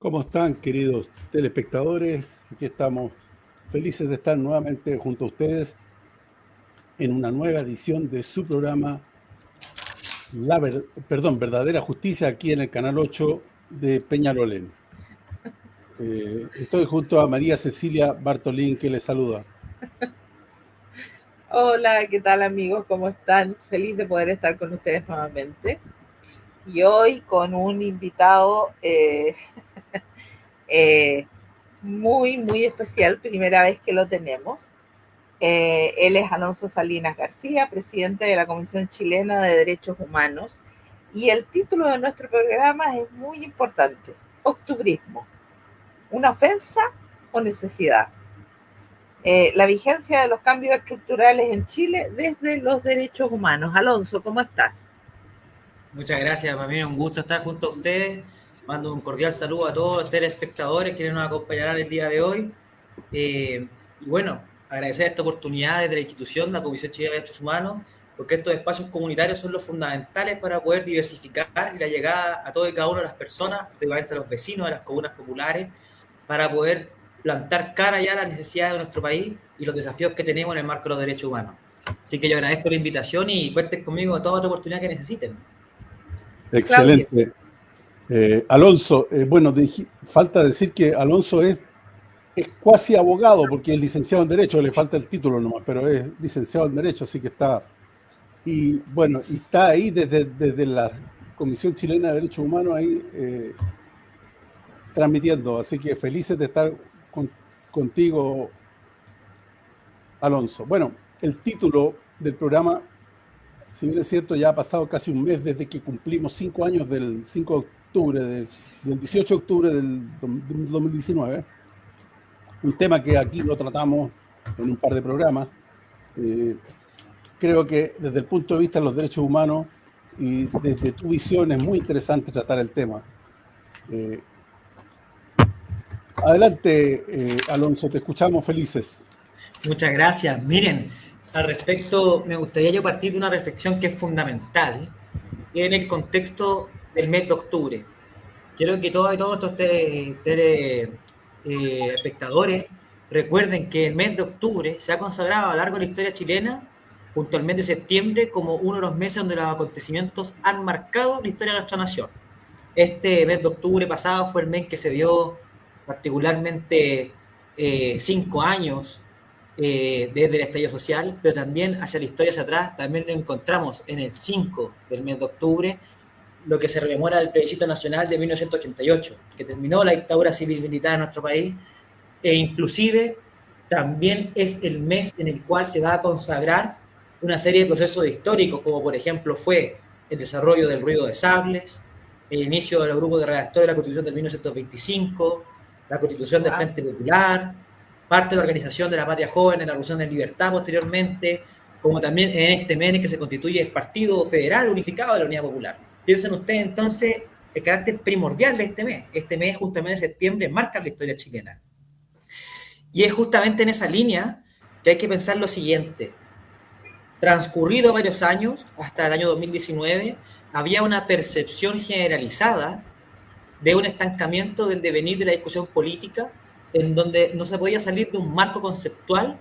¿Cómo están, queridos telespectadores? Aquí estamos felices de estar nuevamente junto a ustedes en una nueva edición de su programa Verdadera Justicia, aquí en el canal 8 de Peñalolén. Estoy junto a María Cecilia Bartolín, que les saluda. Hola, ¿qué tal amigos? ¿Cómo están? Feliz de poder estar con ustedes nuevamente. Y hoy con un invitado eh, muy especial, primera vez que lo tenemos. Él es Alonso Salinas García, presidente de la Comisión Chilena de Derechos Humanos. Y el título de nuestro programa es muy importante: Octubrismo, ¿una ofensa o necesidad? La vigencia de los cambios estructurales en Chile desde los derechos humanos. Alonso, ¿cómo estás? Muchas gracias, para mí es un gusto estar junto a ustedes. Mando un cordial saludo a todos los telespectadores que nos acompañarán el día de hoy. Y bueno, agradecer esta oportunidad desde la institución, la Comisión Chilena de Derechos Humanos, porque estos espacios comunitarios son los fundamentales para poder diversificar y la llegada a todo y cada una de las personas, principalmente a los vecinos de las comunas populares, para poder plantar cara ya a las necesidades de nuestro país y los desafíos que tenemos en el marco de los derechos humanos. Así que yo agradezco la invitación y cuenten conmigo a toda otra oportunidad que necesiten. Excelente. Alonso, falta decir que Alonso es cuasi abogado, porque es licenciado en Derecho, le falta el título nomás, pero es licenciado en Derecho, así que está... Y bueno, y está ahí desde la Comisión Chilena de Derechos Humanos ahí transmitiendo, así que felices de estar contigo, Alonso. Bueno, el título del programa, si bien es cierto, ya ha pasado casi un mes desde que cumplimos 5 años del 5 de octubre, del 18 de octubre del 2019, un tema que aquí lo tratamos en un par de programas. Creo que desde el punto de vista de los derechos humanos y desde tu visión es muy interesante tratar el tema. Adelante, Alonso, te escuchamos felices. Muchas gracias. Miren, al respecto, me gustaría yo partir de una reflexión que es fundamental en el contexto del mes de octubre. Quiero que todos nuestros espectadores recuerden que el mes de octubre se ha consagrado a lo largo de la historia chilena, junto al mes de septiembre, como uno de los meses donde los acontecimientos han marcado la historia de nuestra nación. Este mes de octubre pasado fue el mes que se dio particularmente 5 años desde el estallido social, pero también hacia la historia hacia atrás, también lo encontramos en el 5 del mes de octubre, lo que se rememora el plebiscito nacional de 1988, que terminó la dictadura civil-militar en nuestro país, e inclusive también es el mes en el cual se va a consagrar una serie de procesos históricos, como por ejemplo fue el desarrollo del ruido de sables, el inicio de los grupos de redactores de la Constitución de 1925, la Constitución del Frente Popular, parte de la organización de la Patria Joven en la Revolución de Libertad posteriormente, como también en este mes en que se constituye el Partido Federal Unificado de la Unidad Popular. Piensen ustedes entonces el carácter primordial de este mes. Este mes, justamente de septiembre, marca la historia chilena. Y es justamente en esa línea que hay que pensar lo siguiente. Transcurrido varios años, hasta el año 2019, había una percepción generalizada de un estancamiento del devenir de la discusión política, en donde no se podía salir de un marco conceptual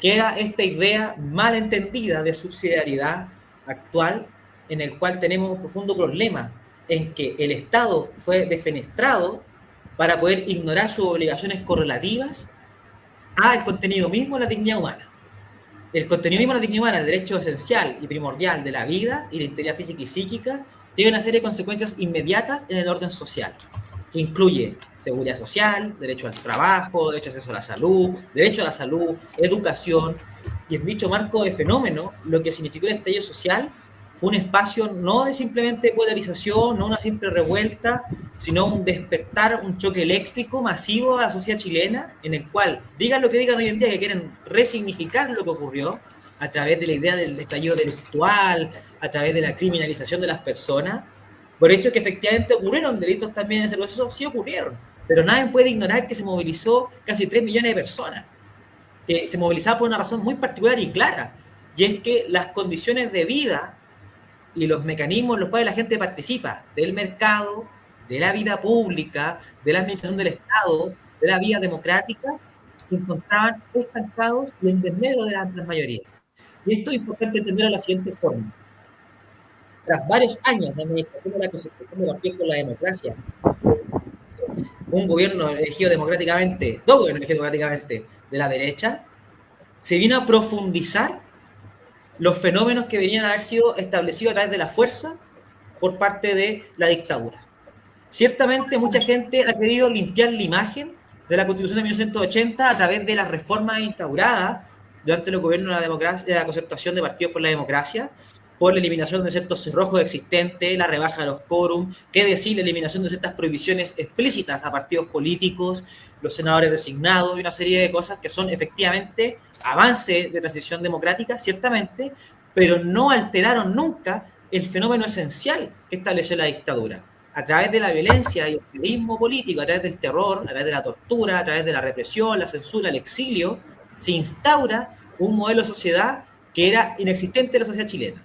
que era esta idea mal entendida de subsidiariedad actual, en el cual tenemos un profundo problema en que el Estado fue defenestrado para poder ignorar sus obligaciones correlativas al contenido mismo de la dignidad humana. El contenido mismo de la dignidad humana, el derecho esencial y primordial de la vida y la integridad física y psíquica, tiene una serie de consecuencias inmediatas en el orden social, que incluye seguridad social, derecho al trabajo, derecho a acceso a la salud, educación, y en dicho marco de fenómeno, lo que significó el estallido social fue un espacio no de simplemente polarización, no una simple revuelta, sino un despertar, un choque eléctrico masivo a la sociedad chilena, en el cual, digan lo que digan hoy en día, que quieren resignificar lo que ocurrió a través de la idea del estallido delictual, a través de la criminalización de las personas, por hecho que efectivamente ocurrieron delitos también en ese proceso, sí ocurrieron, pero nadie puede ignorar que se movilizó casi 3 millones de personas, que se movilizaban por una razón muy particular y clara, y es que las condiciones de vida y los mecanismos en los cuales la gente participa, del mercado, de la vida pública, de la administración del Estado, de la vida democrática, se encontraban estancados y en desmedro de la amplia mayoría. Y esto es importante entenderlo de la siguiente forma. Tras varios años de administración de la Constitución de Partidos por la Democracia, un gobierno elegido democráticamente, dos gobiernos elegidos democráticamente de la derecha, se vino a profundizar los fenómenos que venían a haber sido establecidos a través de la fuerza por parte de la dictadura. Ciertamente mucha gente ha querido limpiar la imagen de la Constitución de 1980 a través de las reformas instauradas durante los gobiernos de la democracia, de la concertación de partidos por la democracia, por la eliminación de ciertos cerrojos existentes, la rebaja de los quórum, qué decir, la eliminación de ciertas prohibiciones explícitas a partidos políticos, los senadores designados y una serie de cosas que son efectivamente avances de transición democrática, ciertamente, pero no alteraron nunca el fenómeno esencial que estableció la dictadura. A través de la violencia y el civismo político, a través del terror, a través de la tortura, a través de la represión, la censura, el exilio, se instaura un modelo de sociedad que era inexistente en la sociedad chilena.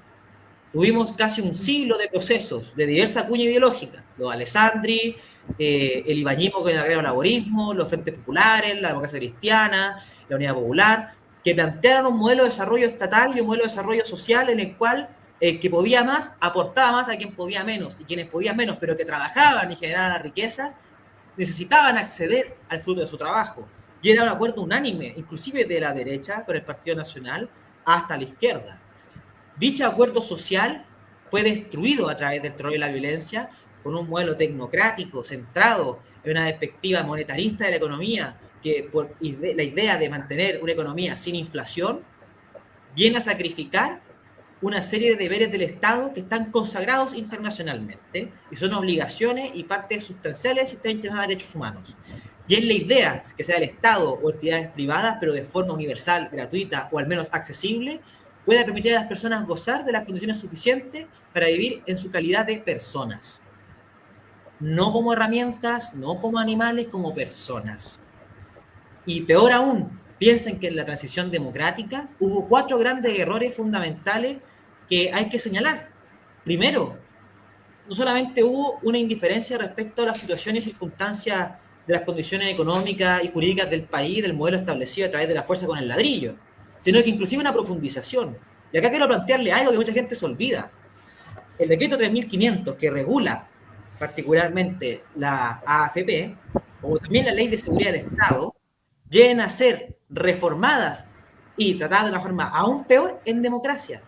Tuvimos casi un siglo de procesos de diversa cuña ideológica, los Alessandri, el ibañismo con el agraro-laborismo, los frentes populares, la democracia cristiana, la unidad popular, que plantearon un modelo de desarrollo estatal y un modelo de desarrollo social en el cual el que podía más aportaba más a quien podía menos, y quienes podían menos, pero que trabajaban y generaban la riqueza, necesitaban acceder al fruto de su trabajo. Y era un acuerdo unánime, inclusive de la derecha con el Partido Nacional hasta la izquierda. Dicho acuerdo social fue destruido a través del terror y la violencia con un modelo tecnocrático centrado en una perspectiva monetarista de la economía, que por la idea de mantener una economía sin inflación viene a sacrificar una serie de deberes del Estado que están consagrados internacionalmente y son obligaciones y partes sustanciales del sistema internacional de derechos humanos. Y es la idea que sea el Estado o entidades privadas, pero de forma universal, gratuita o al menos accesible, pueda permitir a las personas gozar de las condiciones suficientes para vivir en su calidad de personas. No como herramientas, no como animales, como personas. Y peor aún, piensen que en la transición democrática hubo 4 grandes errores fundamentales que hay que señalar. Primero, no solamente hubo una indiferencia respecto a las situaciones y circunstancias de las condiciones económicas y jurídicas del país, del modelo establecido a través de la fuerza con el ladrillo, sino que inclusive una profundización. Y acá quiero plantearle algo que mucha gente se olvida. El decreto 3500, que regula particularmente la AFP, como también la Ley de Seguridad del Estado, llegan a ser reformadas y tratadas de una forma aún peor en democracia.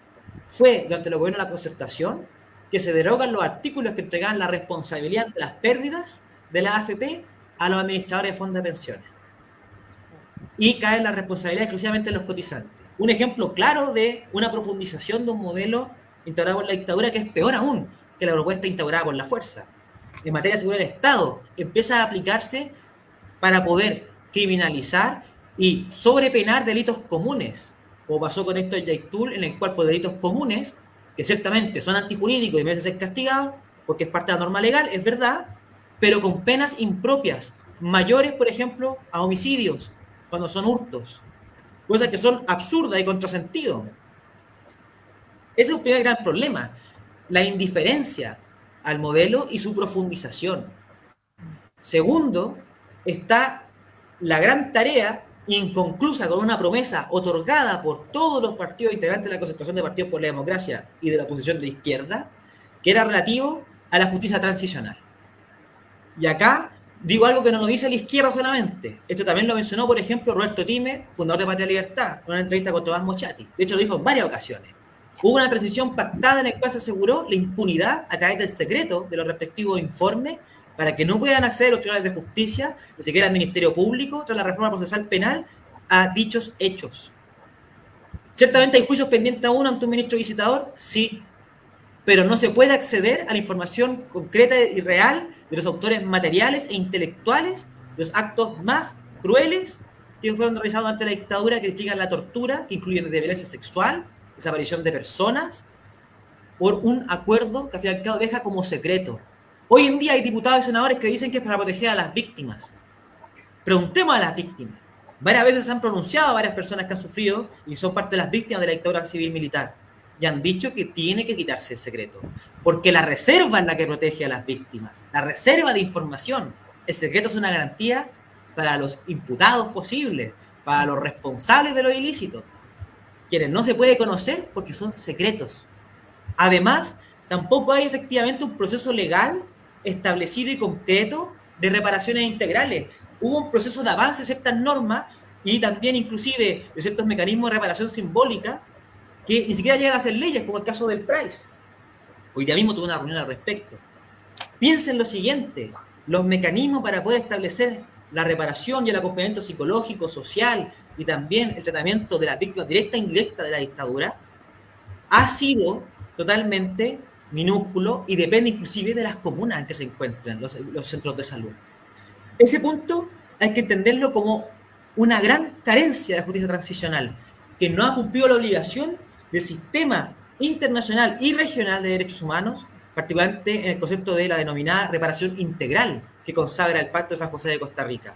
Fue durante el gobierno de la concertación que se derogan los artículos que entregaban la responsabilidad de las pérdidas de la AFP a los administradores de fondos de pensiones. Y cae la responsabilidad exclusivamente en los cotizantes. Un ejemplo claro de una profundización de un modelo instaurado por la dictadura que es peor aún que la propuesta instaurada por la fuerza. En materia de seguridad del Estado, empieza a aplicarse para poder criminalizar y sobrepenar delitos comunes, como pasó con esto de Yaitul, en el cual por delitos comunes, que ciertamente son antijurídicos y merecen ser castigados, porque es parte de la norma legal, es verdad, pero con penas impropias, mayores, por ejemplo, a homicidios, cuando son hurtos, cosas que son absurdas y contrasentido. Ese es un primer gran problema, la indiferencia al modelo y su profundización. Segundo, está la gran tarea inconclusa con una promesa otorgada por todos los partidos integrantes de la concertación de partidos por la democracia y de la oposición de izquierda, que era relativo a la justicia transicional. Y acá digo algo que no lo dice la izquierda solamente. Esto también lo mencionó, por ejemplo, Roberto Time, fundador de Patria Libertad, en una entrevista con Tomás Mochati. De hecho, lo dijo en varias ocasiones. Hubo una transición pactada en la cual se aseguró la impunidad a través del secreto de los respectivos informes para que no puedan acceder los tribunales de justicia, ni siquiera al Ministerio Público, tras la reforma procesal penal, a dichos hechos. ¿Ciertamente hay juicios pendientes aún ante un ministro visitador? Sí, pero no se puede acceder a la información concreta y real de los autores materiales e intelectuales de los actos más crueles que fueron realizados durante la dictadura, que implican la tortura, que incluyen desde violencia sexual, desaparición de personas, por un acuerdo que al fin y al cabo deja como secreto. Hoy en día hay diputados y senadores que dicen que es para proteger a las víctimas. Preguntemos a las víctimas. Varias veces se han pronunciado a varias personas que han sufrido y son parte de las víctimas de la dictadura civil-militar. y han dicho que tiene que quitarse el secreto, porque la reserva es la que protege a las víctimas, la reserva de información. El secreto es una garantía para los imputados posibles, para los responsables de los ilícitos, quienes no se puede conocer porque son secretos. Además, tampoco hay efectivamente un proceso legal establecido y concreto de reparaciones integrales. Hubo un proceso de avance de ciertas normas y también inclusive de ciertos mecanismos de reparación simbólica que ni siquiera llegan a ser leyes, como el caso del Price. Hoy día mismo tuve una reunión al respecto. Piensen lo siguiente, los mecanismos para poder establecer la reparación y el acompañamiento psicológico, social y también el tratamiento de las víctimas directa e indirecta de la dictadura ha sido totalmente minúsculo y depende inclusive de las comunas en que se encuentran los centros de salud. Ese punto hay que entenderlo como una gran carencia de la justicia transicional, que no ha cumplido la obligación del sistema internacional y regional de derechos humanos, particularmente en el concepto de la denominada reparación integral que consagra el Pacto de San José de Costa Rica.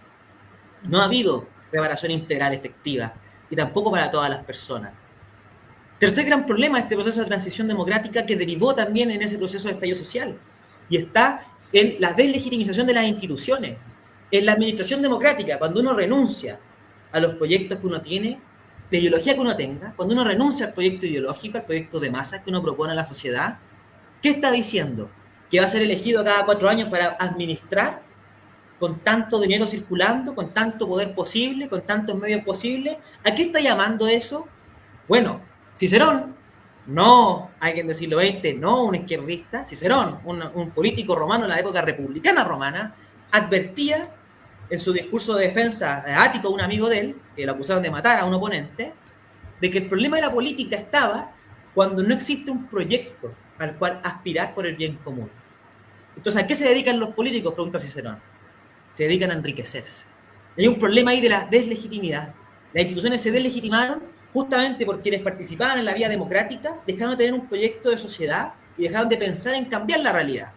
No ha habido reparación integral efectiva y tampoco para todas las personas. Tercer gran problema de este proceso de transición democrática que derivó también en ese proceso de estallido social y está en la deslegitimización de las instituciones, en la administración democrática, cuando uno renuncia a los proyectos que uno tiene, de ideología que uno tenga, cuando uno renuncia al proyecto ideológico, al proyecto de masas que uno propone a la sociedad, ¿qué está diciendo? ¿Que va a ser elegido cada 4 años para administrar con tanto dinero circulando, con tanto poder posible, con tantos medios posibles? ¿A qué está llamando eso? Bueno, Cicerón, no alguien del siglo XX, no un izquierdista, Cicerón, un político romano en la época republicana romana, advertía en su discurso de defensa a Ático, un amigo de él, que lo acusaron de matar a un oponente, de que el problema de la política estaba cuando no existe un proyecto al cual aspirar por el bien común. Entonces, ¿a qué se dedican los políticos?, pregunta Cicerón. Se dedican a enriquecerse. Hay un problema ahí de la deslegitimidad. Las instituciones se deslegitimaron justamente porque quienes participaban en la vía democrática dejaron de tener un proyecto de sociedad y dejaron de pensar en cambiar la realidad.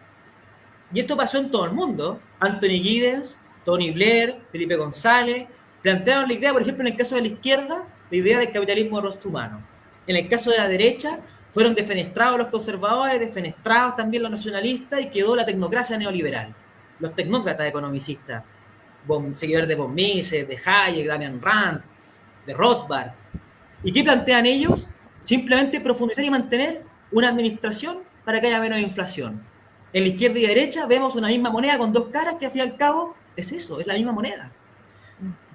Y esto pasó en todo el mundo. Anthony Giddens, Tony Blair, Felipe González, plantearon la idea, por ejemplo, en el caso de la izquierda, la idea del capitalismo de rostro humano. En el caso de la derecha, fueron defenestrados los conservadores, defenestrados también los nacionalistas y quedó la tecnocracia neoliberal. Los tecnócratas economicistas, seguidores de von Mises, de Hayek, Damian Rand, de Rothbard. ¿Y qué plantean ellos? Simplemente profundizar y mantener una administración para que haya menos inflación. En la izquierda y derecha vemos una misma moneda con 2 caras que al fin y al cabo es eso, es la misma moneda.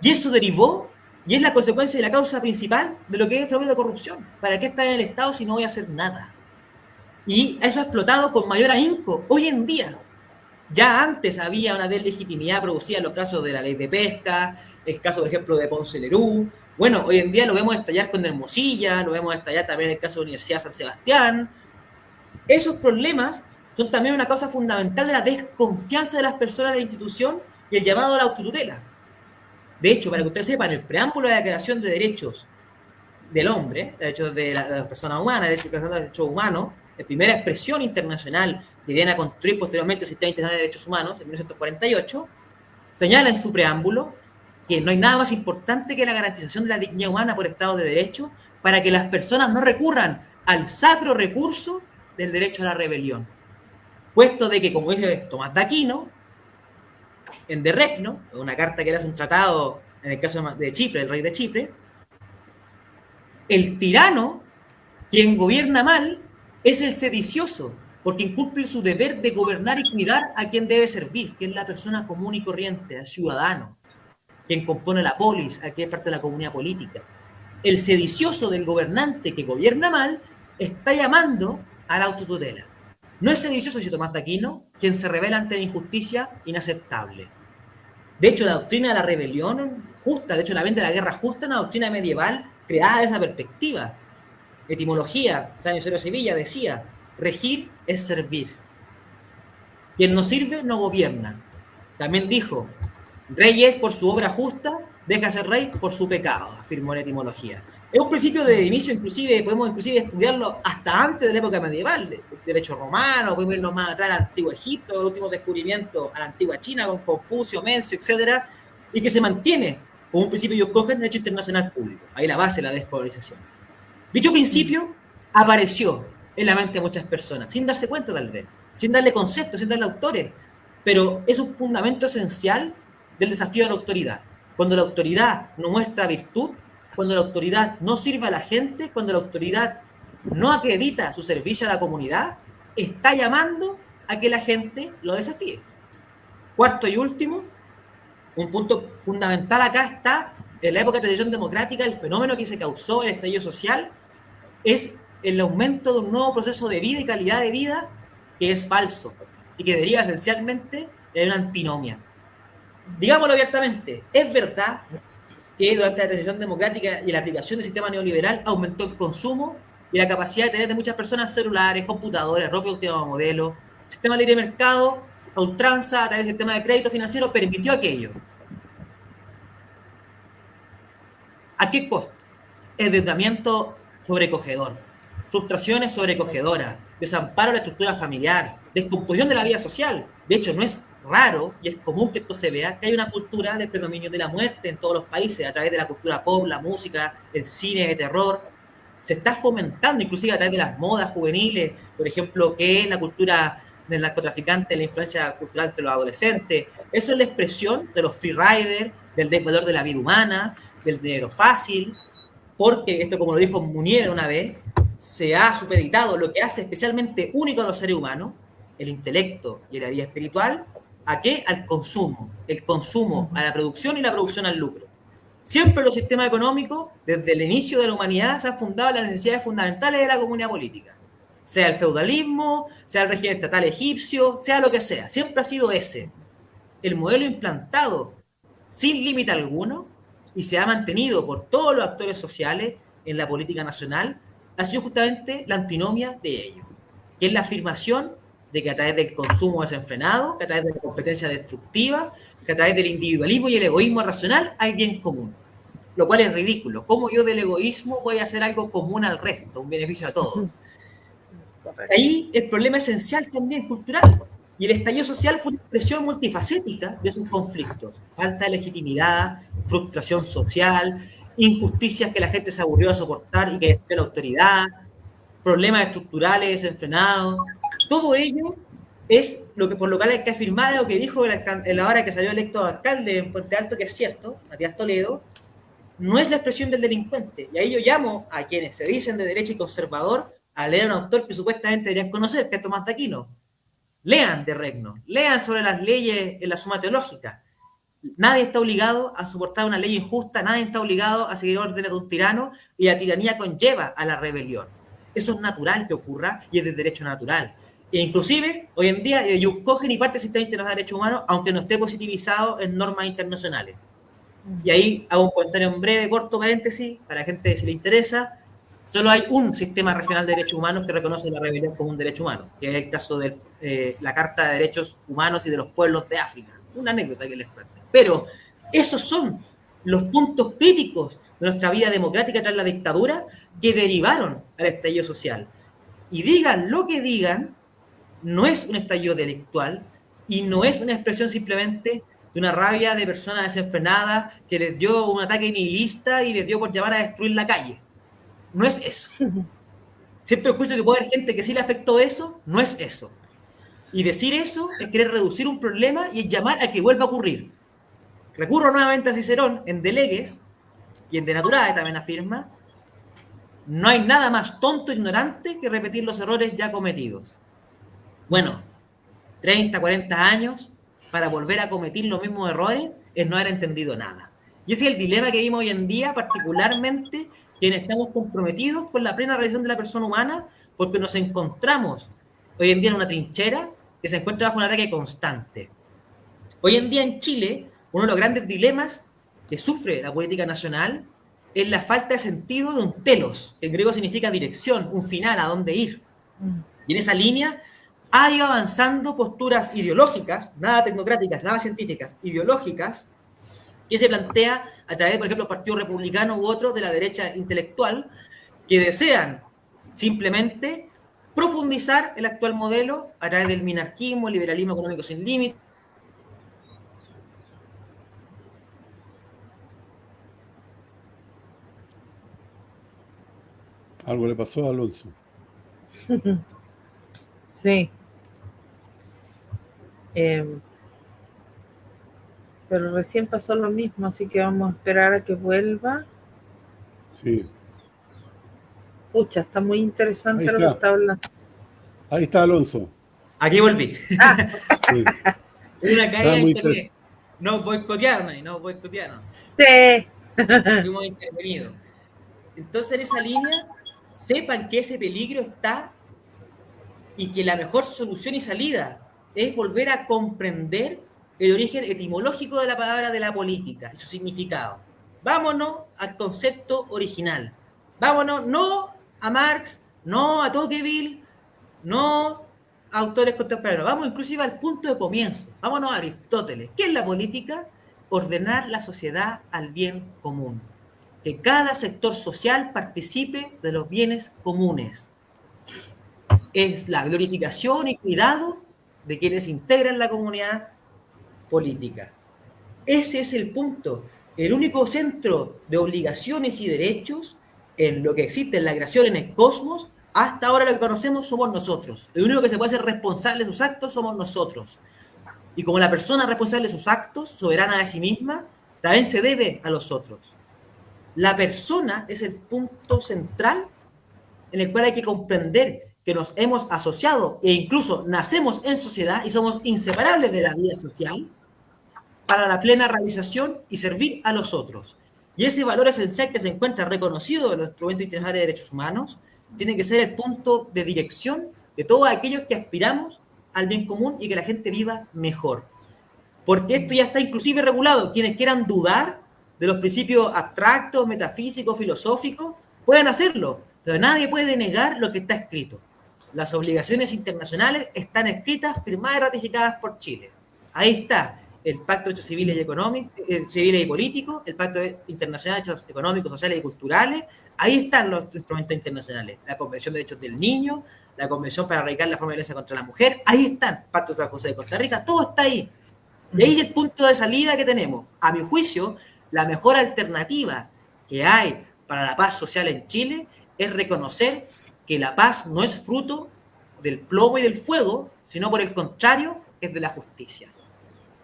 Y eso derivó y es la consecuencia y la causa principal de lo que es el fraude de corrupción. ¿Para qué estar en el Estado si no voy a hacer nada? Y eso ha explotado con mayor ahínco hoy en día. Ya antes había una deslegitimidad producida en los casos de la ley de pesca, el caso, por ejemplo, de Ponce Lerú. Bueno, hoy en día lo vemos estallar con Hermosilla, lo vemos estallar también en el caso de la Universidad de San Sebastián. Esos problemas son también una causa fundamental de la desconfianza de las personas en la institución y el llamado a la autotutela. De hecho, para que ustedes sepan, el preámbulo de la Declaración de Derechos del Hombre, derechos de las personas humanas, de derechos humanos, la primera expresión internacional que viene a construir posteriormente el Sistema Internacional de Derechos Humanos, en 1948, señala en su preámbulo que no hay nada más importante que la garantización de la dignidad humana por Estado de Derecho para que las personas no recurran al sacro recurso del derecho a la rebelión. Puesto de que, como dice Tomás de Aquino, en De Regno, una carta que era un tratado en el caso de Chipre, el rey de Chipre, el tirano, quien gobierna mal, es el sedicioso, porque incumple su deber de gobernar y cuidar a quien debe servir, que es la persona común y corriente, el ciudadano, quien compone la polis, a quien es parte de la comunidad política. El sedicioso del gobernante que gobierna mal está llamando a la autotutela. No es sedicioso, dice Tomás de Aquino, quien se rebela ante la injusticia inaceptable. De hecho, la doctrina de la rebelión justa, de hecho, la venta de la guerra justa, es una doctrina medieval creada desde esa perspectiva. Etimología, San Isidro de Sevilla decía, regir es servir. Quien no sirve, no gobierna. También dijo, rey es por su obra justa, deja ser rey por su pecado, afirmó la etimología. Es un principio de inicio, inclusive, podemos inclusive estudiarlo hasta antes de la época medieval, del derecho romano, podemos irnos más atrás al antiguo Egipto, los últimos descubrimientos a la antigua China con Confucio, Mencio, etcétera, y que se mantiene como un principio y en derecho internacional público. Ahí la base de la descolonización. Dicho principio apareció en la mente de muchas personas, sin darse cuenta tal vez, sin darle conceptos, sin darle autores, pero es un fundamento esencial del desafío de la autoridad. Cuando la autoridad no muestra virtud, cuando la autoridad no sirve a la gente, cuando la autoridad no acredita su servicio a la comunidad, está llamando a que la gente lo desafíe. Cuarto y último, un punto fundamental acá está, en la época de transición democrática, el fenómeno que se causó, el estallido social, es el aumento de un nuevo proceso de vida y calidad de vida que es falso y que deriva esencialmente de una antinomia. Digámoslo abiertamente, es verdad que durante la transición democrática y la aplicación del sistema neoliberal aumentó el consumo y la capacidad de tener de muchas personas celulares, computadores, ropa de último modelo. El sistema libre de mercado, a ultranza, a través del sistema de crédito financiero, permitió aquello. ¿A qué costo? Endeudamiento sobrecogedor, frustraciones sobrecogedoras, desamparo de la estructura familiar, descomposición de la vida social. De hecho, no es raro y es común que esto se vea, que hay una cultura del predominio de la muerte en todos los países, a través de la cultura pop, la música, el cine de terror. Se está fomentando, inclusive a través de las modas juveniles, por ejemplo, que es la cultura del narcotraficante, la influencia cultural entre los adolescentes. Eso es la expresión de los freeriders, del desvalor de la vida humana, del dinero fácil, porque esto, como lo dijo Munier una vez, se ha supeditado lo que hace especialmente único a los seres humanos, el intelecto y la vida espiritual, ¿a qué? Al consumo. El consumo a la producción y la producción al lucro. Siempre los sistemas económicos, desde el inicio de la humanidad, se han fundado en las necesidades fundamentales de la comunidad política. Sea el feudalismo, sea el régimen estatal egipcio, sea lo que sea. Siempre ha sido ese. El modelo implantado sin límite alguno y se ha mantenido por todos los actores sociales en la política nacional, ha sido justamente la antinomia de ello, que es la afirmación de que a través del consumo desenfrenado, que a través de la competencia destructiva, que a través del individualismo y el egoísmo racional hay bien común, lo cual es ridículo. ¿Cómo yo del egoísmo voy a hacer algo común al resto, un beneficio a todos? Ahí el problema esencial también cultural. Y el estallido social fue una expresión multifacética de esos conflictos. Falta de legitimidad, frustración social, injusticias que la gente se aburrió de soportar y que desea la autoridad, problemas estructurales desenfrenados. Todo ello es lo que por lo cual hay que afirmar lo que dijo en la hora que salió electo alcalde en Puente Alto, que es cierto, Matías Toledo, no es la expresión del delincuente. Y ahí yo llamo a quienes se dicen de derecha y conservador a leer a un autor que supuestamente deberían conocer, que es Tomás de Aquino. Lean de Regno, lean sobre las leyes en la suma teológica. Nadie está obligado a soportar una ley injusta, nadie está obligado a seguir órdenes de un tirano y la tiranía conlleva a la rebelión. Eso es natural que ocurra y es de derecho natural. E inclusive, hoy en día, Jus Cogen y parte del sistema internacional de derechos humanos, aunque no esté positivizado en normas internacionales. Y ahí hago un comentario en breve, corto paréntesis, para la gente si le interesa. Solo hay un sistema regional de derechos humanos que reconoce la rebelión como un derecho humano, que es el caso de la Carta de Derechos Humanos y de los Pueblos de África. Una anécdota que les cuento. Pero esos son los puntos críticos de nuestra vida democrática tras la dictadura que derivaron al estallido social. Y digan lo que digan, no es un estallido delictual y no es una expresión simplemente de una rabia de personas desenfrenadas que les dio un ataque nihilista y les dio por llamar a destruir la calle. No es eso. Siempre el juicio que puede haber gente que sí le afectó eso, no es eso. Y decir eso es querer reducir un problema y es llamar a que vuelva a ocurrir. Recurro nuevamente a Cicerón en Delegues y en De Naturae también afirma: no hay nada más tonto e ignorante que repetir los errores ya cometidos. Bueno, 30, 40 años para volver a cometer los mismos errores es no haber entendido nada. Y ese es el dilema que vimos hoy en día, particularmente quienes estamos comprometidos con la plena realización de la persona humana, porque nos encontramos hoy en día en una trinchera que se encuentra bajo un ataque constante. Hoy en día en Chile, uno de los grandes dilemas que sufre la política nacional es la falta de sentido de un telos, que en griego significa dirección, un final, a dónde ir. Y en esa línea ha ido avanzando posturas ideológicas, nada tecnocráticas, nada científicas, ideológicas, que se plantea a través, por ejemplo, del Partido Republicano u otros de la derecha intelectual, que desean simplemente profundizar el actual modelo a través del minarquismo, el liberalismo económico sin límites. Algo le pasó a Alonso. Sí. Pero recién pasó lo mismo, así que vamos a esperar a que vuelva. Sí. Pucha, está muy interesante Ahí lo que está. está hablando. Ahí está Alonso. Aquí volví. Sí. Una Está caída de muy interesante. internet. Nos boicotearon. Sí. Fuimos intervenidos. Entonces, en esa línea, sepan que ese peligro está y que la mejor solución y salida es volver a comprender el origen etimológico de la palabra de la política y su significado. Vámonos al concepto original. Vámonos no a Marx, no a Tocqueville, no a autores contemporáneos. Vamos inclusive al punto de comienzo. Vámonos a Aristóteles. ¿Qué es la política? Ordenar la sociedad al bien común. Que cada sector social participe de los bienes comunes. Es la glorificación y cuidado de quienes integran la comunidad política. Ese es el punto. El único centro de obligaciones y derechos en lo que existe en la creación en el cosmos, hasta ahora lo que conocemos somos nosotros. El único que se puede hacer responsable de sus actos somos nosotros. Y como la persona responsable de sus actos, soberana de sí misma, también se debe a los otros. La persona es el punto central en el cual hay que comprender que nos hemos asociado e incluso nacemos en sociedad y somos inseparables de la vida social para la plena realización y servir a los otros. Y ese valor esencial que se encuentra reconocido en los instrumentos internacionales de derechos humanos tiene que ser el punto de dirección de todos aquellos que aspiramos al bien común y que la gente viva mejor. Porque esto ya está inclusive regulado. Quienes quieran dudar de los principios abstractos, metafísicos, filosóficos, pueden hacerlo, pero nadie puede negar lo que está escrito. Las obligaciones internacionales están escritas, firmadas y ratificadas por Chile. Ahí está el Pacto de Derechos Civiles y Económicos, Civiles y Políticos, el Pacto Internacional de Derechos Económicos, Sociales y Culturales. Ahí están los instrumentos internacionales. La Convención de Derechos del Niño, la Convención para erradicar la forma de violencia contra la mujer. Ahí están. Pacto de San José de Costa Rica. Todo está ahí. Y ahí es el punto de salida que tenemos. A mi juicio, la mejor alternativa que hay para la paz social en Chile es reconocer que la paz no es fruto del plomo y del fuego, sino por el contrario, es de la justicia.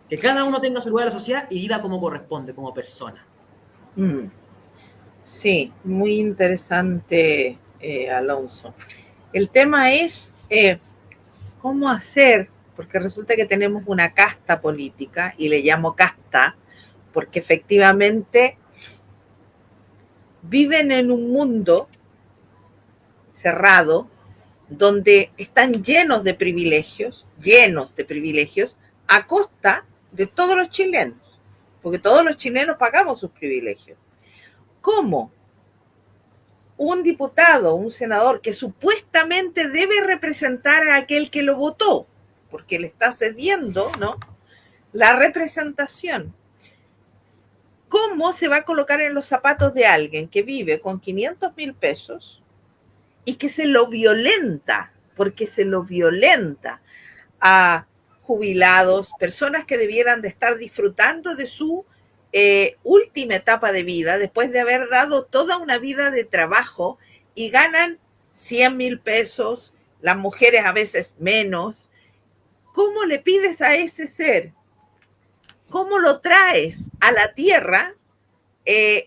Que cada uno tenga su lugar en la sociedad y viva como corresponde, como persona. Sí, muy interesante, Alonso. El tema es cómo hacer, porque resulta que tenemos una casta política, y le llamo casta, porque efectivamente viven en un mundo cerrado, donde están llenos de privilegios, a costa de todos los chilenos, porque todos los chilenos pagamos sus privilegios. ¿Cómo un diputado, un senador que supuestamente debe representar a aquel que lo votó, porque le está cediendo, ¿no?, la representación, cómo se va a colocar en los zapatos de alguien que vive con 500,000 pesos y que se lo violenta, porque se lo violenta a jubilados, personas que debieran de estar disfrutando de su última etapa de vida, después de haber dado toda una vida de trabajo, y ganan 100,000 pesos, las mujeres a veces menos? ¿Cómo le pides a ese ser? ¿Cómo lo traes a la tierra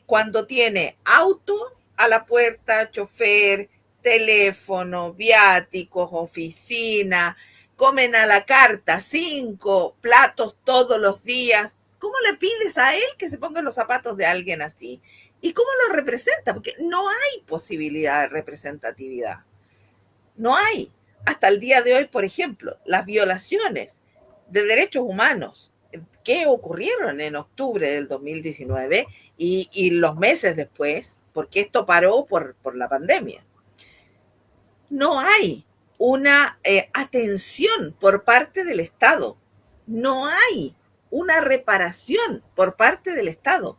cuando tiene auto a la puerta, chofer, teléfono, viáticos, oficina, comen a la carta, 5 platos todos los días? ¿Cómo le pides a él que se ponga en los zapatos de alguien así? ¿Y cómo lo representa? Porque no hay posibilidad de representatividad. No hay. Hasta el día de hoy, por ejemplo, las violaciones de derechos humanos que ocurrieron en octubre del 2019 y los meses después, porque esto paró por la pandemia. No hay una atención por parte del Estado. No hay una reparación por parte del Estado.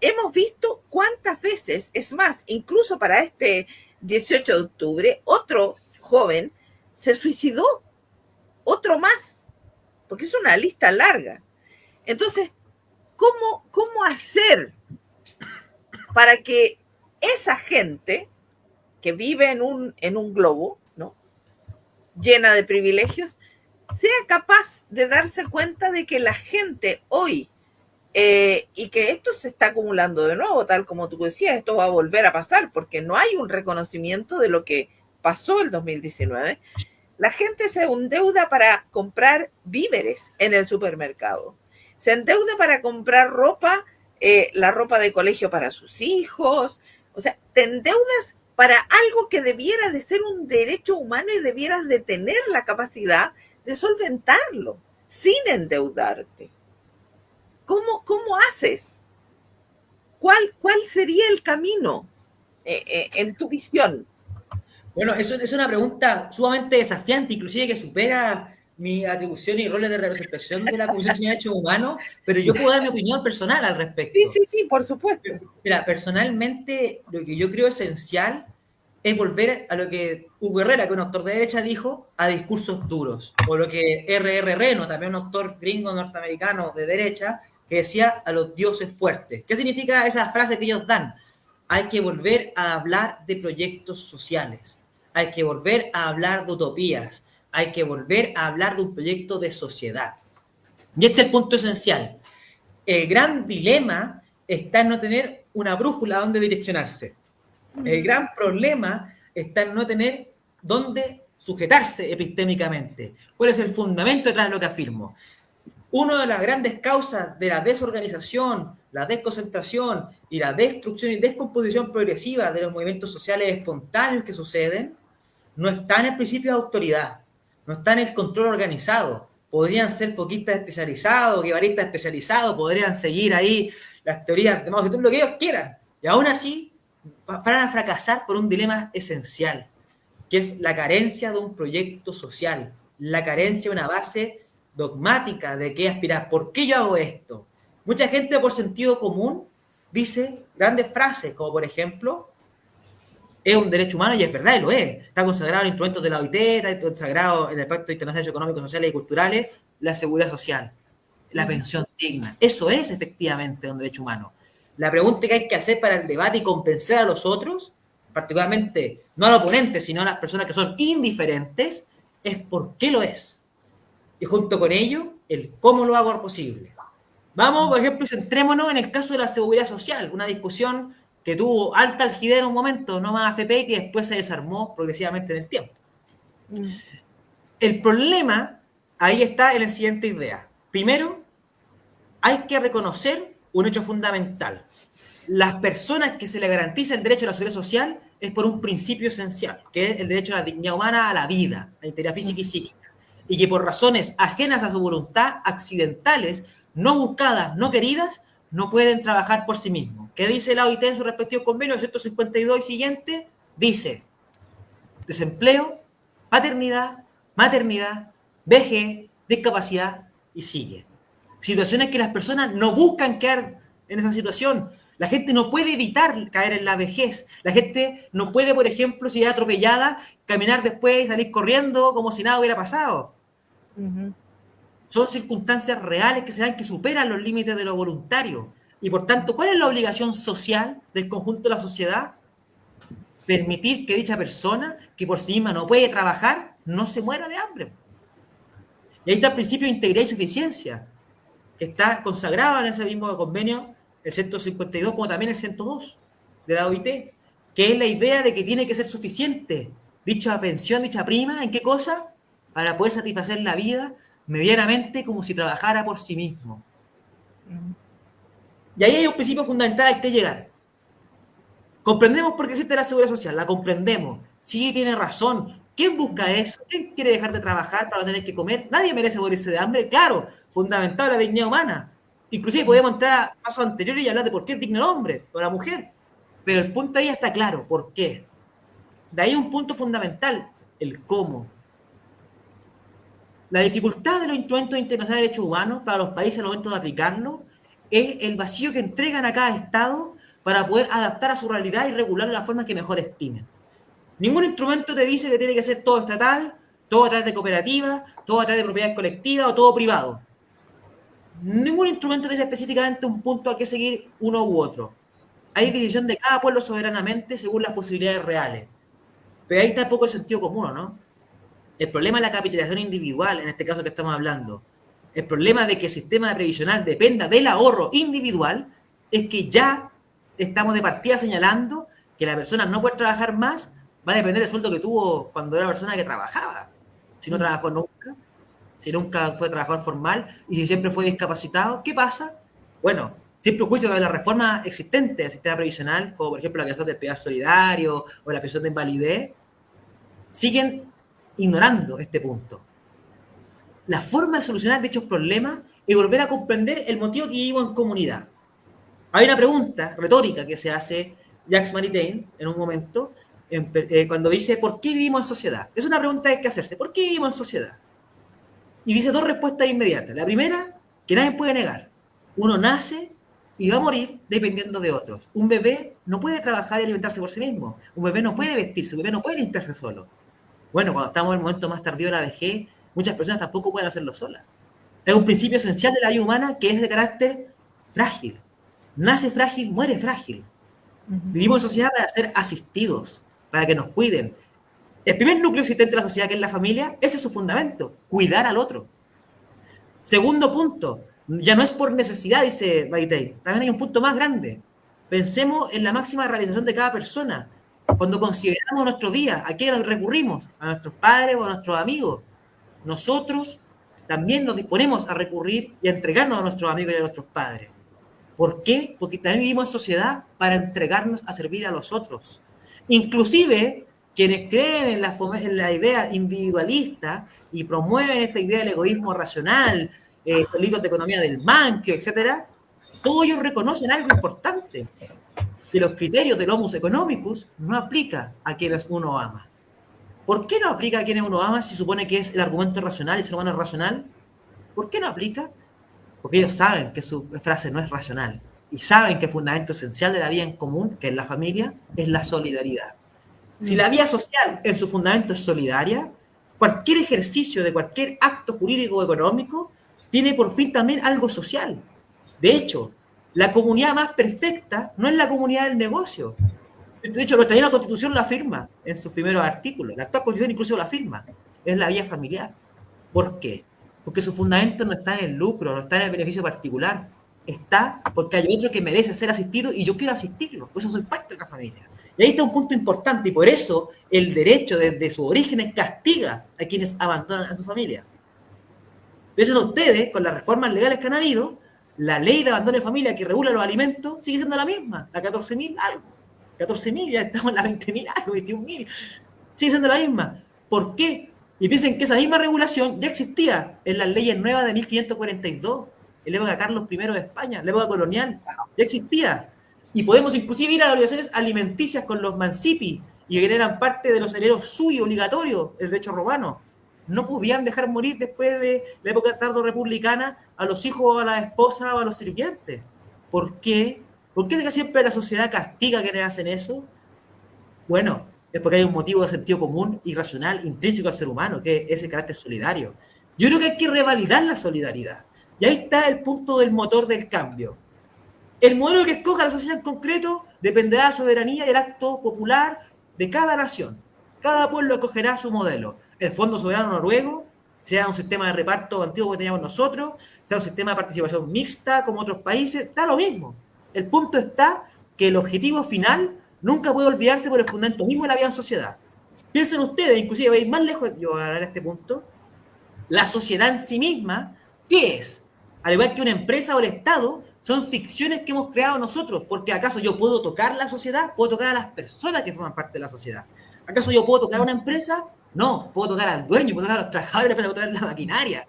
Hemos visto cuántas veces, es más, incluso para este 18 de octubre, otro joven se suicidó, otro más, porque es una lista larga. Entonces, ¿cómo hacer para que esa gente que vive en un globo, ¿no?, llena de privilegios, sea capaz de darse cuenta de que la gente hoy, y que esto se está acumulando de nuevo, tal como tú decías, esto va a volver a pasar porque no hay un reconocimiento de lo que pasó el 2019. La gente se endeuda para comprar víveres en el supermercado, se endeuda para comprar ropa, la ropa de colegio para sus hijos, o sea, te endeudas para algo que debiera de ser un derecho humano y debieras de tener la capacidad de solventarlo sin endeudarte. ¿Cómo haces? ¿Cuál sería el camino en tu visión? Bueno, eso es una pregunta sumamente desafiante, inclusive que supera mi atribución y roles de representación de la Comisión Chilena de Derechos Humanos, pero yo puedo dar mi opinión personal al respecto. Sí, por supuesto. Mira, personalmente, lo que yo creo esencial es volver a lo que Hugo Herrera, que es un autor de derecha, dijo, a discursos duros. O lo que R.R. Reno, también un autor gringo norteamericano de derecha, que decía a los dioses fuertes. ¿Qué significa esa frase que ellos dan? Hay que volver a hablar de proyectos sociales. Hay que volver a hablar de utopías. Hay que volver a hablar de un proyecto de sociedad. Y este es el punto esencial. El gran dilema está en no tener una brújula donde direccionarse. El gran problema está en no tener dónde sujetarse epistémicamente. ¿Cuál es el fundamento detrás de lo que afirmo? Una de las grandes causas de la desorganización, la desconcentración y la destrucción y descomposición progresiva de los movimientos sociales espontáneos que suceden no está en el principio de autoridad, no está en el control organizado. Podrían ser foquistas especializados, guevaristas especializados, podrían seguir ahí las teorías de Mao Zedong, lo que ellos quieran. Y aún así van a fracasar por un dilema esencial, que es la carencia de un proyecto social, la carencia de una base dogmática de qué aspirar. ¿Por qué yo hago esto? Mucha gente por sentido común dice grandes frases, como por ejemplo, es un derecho humano y es verdad, y lo es. Está consagrado en instrumentos de la OIT, está consagrado en el Pacto Internacional Económicos, Sociales y Culturales, la seguridad social, la pensión digna. Eso es efectivamente un derecho humano. La pregunta que hay que hacer para el debate y convencer a los otros, particularmente no al oponente, sino a las personas que son indiferentes, es por qué lo es. Y junto con ello, el cómo lo hago posible. Vamos, por ejemplo, centrémonos en el caso de la seguridad social, una discusión que tuvo alta algidez en un momento, no más AFP, que después se desarmó progresivamente en el tiempo. El problema ahí está en la siguiente idea. Primero, hay que reconocer un hecho fundamental. Las personas que se les garantiza el derecho a la seguridad social es por un principio esencial, que es el derecho a la dignidad humana, a la vida, a la integridad física y psíquica, y que por razones ajenas a su voluntad, accidentales, no buscadas, no queridas, no pueden trabajar por sí mismos. ¿Qué dice la OIT en su respectivo convenio 152 y siguiente? Dice, desempleo, paternidad, maternidad, vejez, discapacidad y sigue. Situaciones que las personas no buscan quedar en esa situación. La gente no puede evitar caer en la vejez. La gente no puede, por ejemplo, si es atropellada, caminar después y salir corriendo como si nada hubiera pasado. Son circunstancias reales que se dan, que superan los límites de lo voluntario. Y por tanto, ¿cuál es la obligación social del conjunto de la sociedad? Permitir que dicha persona, que por sí misma no puede trabajar, no se muera de hambre. Y ahí está el principio de integridad y suficiencia, que está consagrado en ese mismo convenio, el 152, como también el 102 de la OIT, que es la idea de que tiene que ser suficiente dicha pensión, dicha prima, ¿en qué cosa? Para poder satisfacer la vida medianamente como si trabajara por sí mismo. Y ahí hay un principio fundamental al que llegar. Comprendemos por qué existe la seguridad social, la comprendemos. Sí, tiene razón. ¿Quién busca eso? ¿Quién quiere dejar de trabajar para no tener que comer? Nadie merece morirse de hambre. Claro, fundamental la dignidad humana. Inclusive podemos entrar a pasos anteriores y hablar de por qué es digno el hombre o la mujer. Pero el punto ahí está claro. ¿Por qué? De ahí un punto fundamental, el cómo. La dificultad de los instrumentos internacionales de derechos humanos para los países al momento de aplicarlo es el vacío que entregan a cada Estado para poder adaptar a su realidad y regular de la forma que mejor estimen. Ningún instrumento te dice que tiene que ser todo estatal, todo a través de cooperativas, todo a través de propiedades colectivas o todo privado. Ningún instrumento te dice específicamente un punto a qué seguir uno u otro. Hay decisión de cada pueblo soberanamente según las posibilidades reales. Pero ahí está un poco el sentido común, ¿no? el problema de la capitalización individual, en este caso que estamos hablando, el problema de que el sistema previsional dependa del ahorro individual, es que ya estamos de partida señalando que la persona no puede trabajar más, va a depender del sueldo que tuvo cuando era persona que trabajaba. Si no trabajó nunca, si nunca fue trabajador formal y si siempre fue discapacitado, ¿qué pasa? Bueno, sin prejuicio de la reforma existente del sistema previsional, como por ejemplo la creación del peaje solidario o la pensión de invalidez, siguen ignorando este punto. La forma de solucionar dichos problemas es volver a comprender el motivo que vivimos en comunidad. Hay una pregunta retórica que se hace Jacques Maritain en un momento, cuando dice ¿por qué vivimos en sociedad? Es una pregunta que hay que hacerse. ¿Por qué vivimos en sociedad? Y dice dos respuestas inmediatas. La primera, que nadie puede negar. Uno nace y va a morir dependiendo de otros. Un bebé no puede trabajar y alimentarse por sí mismo. Un bebé no puede vestirse, un bebé no puede limpiarse solo. Bueno, cuando estamos en el momento más tardío de la vejez, muchas personas tampoco pueden hacerlo solas. Es un principio esencial de la vida humana que es de carácter frágil. Nace frágil, muere frágil. Vivimos en sociedad para ser asistidos, para que nos cuiden. El primer núcleo existente de la sociedad, que es la familia, ese es su fundamento, cuidar al otro. Segundo punto, ya no es por necesidad, dice Maritain, también hay un punto más grande. Pensemos en la máxima realización de cada persona. Cuando consideramos nuestro día, ¿a quién nos recurrimos? ¿A nuestros padres o a nuestros amigos? Nosotros también nos disponemos a recurrir y a entregarnos a nuestros amigos y a nuestros padres. ¿Por qué? Porque también vivimos en sociedad para entregarnos a servir a los otros. Inclusive, quienes creen en la idea individualista y promueven esta idea del egoísmo racional, libros de economía del Manquio, etc., todos ellos reconocen algo importante, que los criterios del homus economicus no aplica a quienes uno ama. ¿Por qué no aplica a quienes uno ama si supone que es el argumento racional y el ser humano es racional? ¿Por qué no aplica? Porque ellos saben que su frase no es racional y saben que el fundamento esencial de la vida en común, que es la familia, es la solidaridad. Si la vida social en su fundamento es solidaria, cualquier ejercicio de cualquier acto jurídico o económico tiene por fin también algo social. De hecho, la comunidad más perfecta no es la comunidad del negocio. De hecho, nuestra misma Constitución lo afirma en sus primeros artículos. La actual Constitución incluso lo afirma. Es la vida familiar. ¿Por qué? Porque su fundamento no está en el lucro, no está en el beneficio particular. Está porque hay otro que merece ser asistido y yo quiero asistirlo. Por eso soy parte de la familia. Y ahí está un punto importante y por eso el derecho desde sus orígenes castiga a quienes abandonan a su familia. Piensen ustedes, con las reformas legales que han habido, la ley de abandono de familia que regula los alimentos sigue siendo la misma, la 14.000 algo. 14.000, ya estamos en la 20.000 algo, 21.000. Sigue siendo la misma. ¿Por qué? Y piensen que esa misma regulación ya existía en las leyes nuevas de 1542, en la época de Carlos I de España, en la época colonial. Ya existía. Y podemos inclusive ir a las obligaciones alimenticias con los mancipi, y que eran parte de los herederos suyos obligatorios, el derecho romano. No podían dejar morir después de la época tardo-republicana a los hijos, a la esposa o a los sirvientes. ¿Por qué? ¿Por qué siempre la sociedad castiga a quienes hacen eso? Bueno, es porque hay un motivo de sentido común y racional intrínseco al ser humano, que es el carácter solidario. Yo creo que hay que revalidar la solidaridad. Y ahí está el punto del motor del cambio. El modelo que escoja la sociedad en concreto dependerá de la soberanía y el acto popular de cada nación. Cada pueblo escogerá su modelo. El Fondo Soberano Noruego, sea un sistema de reparto antiguo que teníamos nosotros, sea un sistema de participación mixta como otros países, da lo mismo. El punto está que el objetivo final nunca puede olvidarse por el fundamento mismo de la vida en sociedad. Piensen ustedes, inclusive veis más lejos, yo voy a hablar a este punto, la sociedad en sí misma, ¿qué es? Al igual que una empresa o el Estado, son ficciones que hemos creado nosotros, porque ¿acaso yo puedo tocar la sociedad? ¿Puedo tocar a las personas que forman parte de la sociedad? ¿Acaso yo puedo tocar a una empresa? No, puedo tocar al dueño, puedo tocar a los trabajadores, puedo tocar la maquinaria.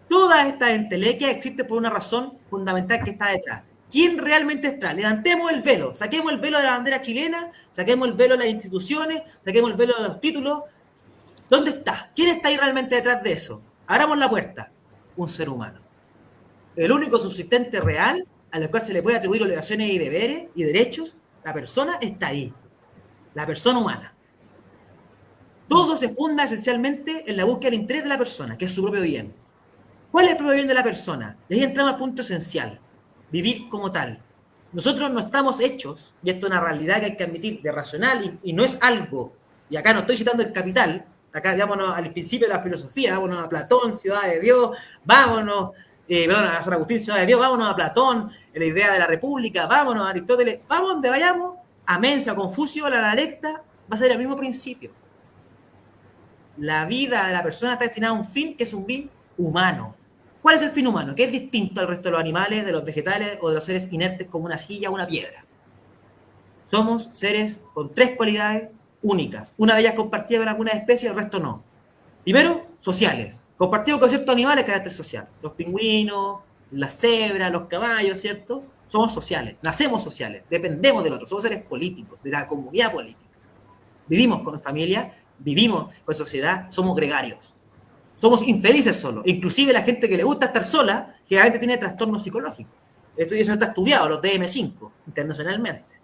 Todas estas entelequias existen por una razón fundamental que está detrás. ¿Quién realmente está? Levantemos el velo, saquemos el velo de la bandera chilena, saquemos el velo de las instituciones, saquemos el velo de los títulos. ¿Dónde está? ¿Quién está ahí realmente detrás de eso? Abramos la puerta. Un ser humano. El único subsistente real al cual se le puede atribuir obligaciones y deberes y derechos, la persona está ahí. La persona humana. Todo se funda esencialmente en la búsqueda del interés de la persona, que es su propio bien. ¿Cuál es el propio bien de la persona? Y ahí entramos al punto esencial. Vivir como tal. Nosotros no estamos hechos, y esto es una realidad que hay que admitir, de racional, y no es algo, y acá no estoy citando el Capital Acá vámonos al principio de la filosofía, vámonos a Platón, Ciudad de Dios, vámonos, a San Agustín, Ciudad de Dios, vámonos a Platón, en la idea de la república, vámonos a Aristóteles, vamos donde vayamos, a Mensa, a Confucio, a la dialecta, va a ser el mismo principio. La vida de la persona está destinada a un fin que es un fin humano. ¿Cuál es el fin humano? Que es distinto al resto de los animales, de los vegetales o de los seres inertes como una silla o una piedra. Somos seres con 3 cualidades únicas. Una de ellas compartida con alguna especie, el resto no. Primero, sociales. Compartido con ciertos animales, carácter social. Los pingüinos, las cebras, los caballos, ¿cierto? Somos sociales, nacemos sociales, dependemos del otro, somos seres políticos, de la comunidad política. Vivimos con familia, vivimos con sociedad, somos gregarios. Somos infelices solos. Inclusive la gente que le gusta estar sola, generalmente tiene trastornos psicológicos. Eso está estudiado, los DSM-5, internacionalmente.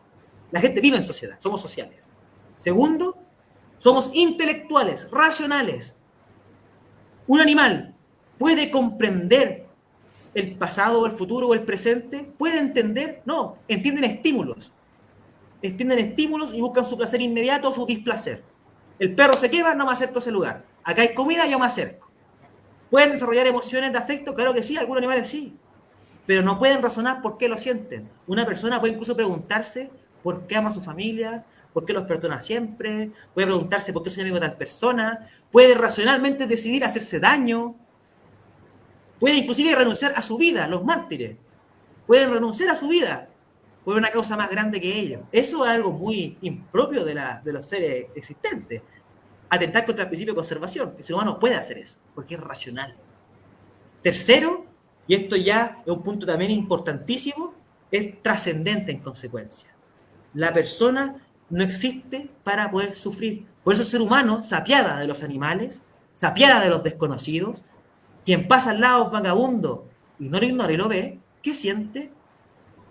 La gente vive en sociedad, somos sociales. Segundo, somos intelectuales, racionales. Un animal puede comprender el pasado o el futuro o el presente, puede entender, no, entienden estímulos. Entienden estímulos y buscan su placer inmediato o su displacer. El perro se quema, no me acerco a ese lugar. Acá hay comida, yo me acerco. ¿Pueden desarrollar emociones de afecto? Claro que sí, algunos animales sí. Pero no pueden razonar por qué lo sienten. Una persona puede incluso preguntarse por qué ama a su familia, por qué los perdona siempre, puede preguntarse por qué soy amigo de tal persona, puede racionalmente decidir hacerse daño, puede inclusive renunciar a su vida, los mártires. Pueden renunciar a su vida por una causa más grande que ellos. Eso es algo muy impropio de los seres existentes. Atentar contra el principio de conservación. El ser humano puede hacer eso, porque es racional. Tercero, y esto ya es un punto también importantísimo, es trascendente en consecuencia. La persona no existe para poder sufrir. Por eso el ser humano se apiada de los animales, se apiada de los desconocidos. Quien pasa al lado vagabundo y no lo ignora y lo ve, ¿qué siente?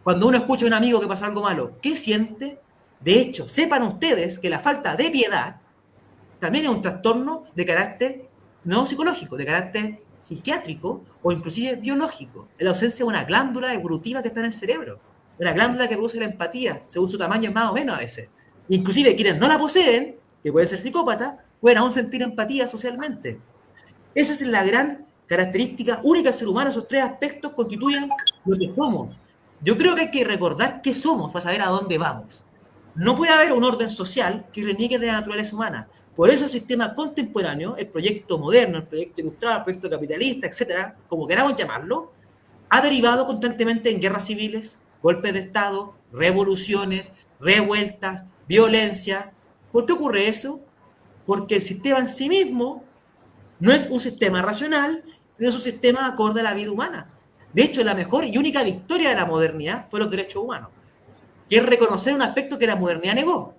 Cuando uno escucha a un amigo que pasa algo malo, ¿qué siente? De hecho, sepan ustedes que la falta de piedad también es un trastorno de carácter no psicológico, de carácter psiquiátrico o inclusive biológico. Es la ausencia de una glándula evolutiva que está en el cerebro. Una glándula que produce la empatía, según su tamaño más o menos a veces. Inclusive quienes no la poseen, que pueden ser psicópatas, pueden aún sentir empatía socialmente. Esa es la gran característica única del ser humano. Esos 3 aspectos constituyen lo que somos. Yo creo que hay que recordar qué somos para saber a dónde vamos. No puede haber un orden social que reniegue de la naturaleza humana. Por eso el sistema contemporáneo, el proyecto moderno, el proyecto ilustrado, el proyecto capitalista, etcétera, como queramos llamarlo, ha derivado constantemente en guerras civiles, golpes de Estado, revoluciones, revueltas, violencia. ¿Por qué ocurre eso? Porque el sistema en sí mismo no es un sistema racional, no es un sistema acorde a la vida humana. De hecho, la mejor y única victoria de la modernidad fue los derechos humanos, que es reconocer un aspecto que la modernidad negó.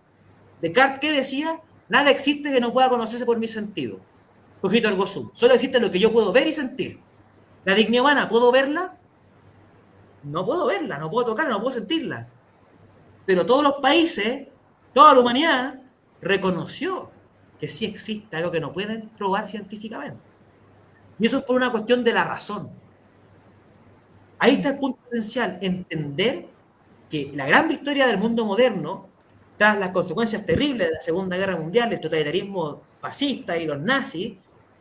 Descartes, ¿qué decía? Nada existe que no pueda conocerse por mi sentido. Cogito ergo sum. Solo existe lo que yo puedo ver y sentir. La dignidad humana, ¿puedo verla? No puedo verla, no puedo tocarla, no puedo sentirla. Pero todos los países, toda la humanidad, reconoció que sí existe algo que no pueden probar científicamente. Y eso es por una cuestión de la razón. Ahí está el punto esencial, entender que la gran victoria del mundo moderno, tras las consecuencias terribles de la Segunda Guerra Mundial, el totalitarismo fascista y los nazis,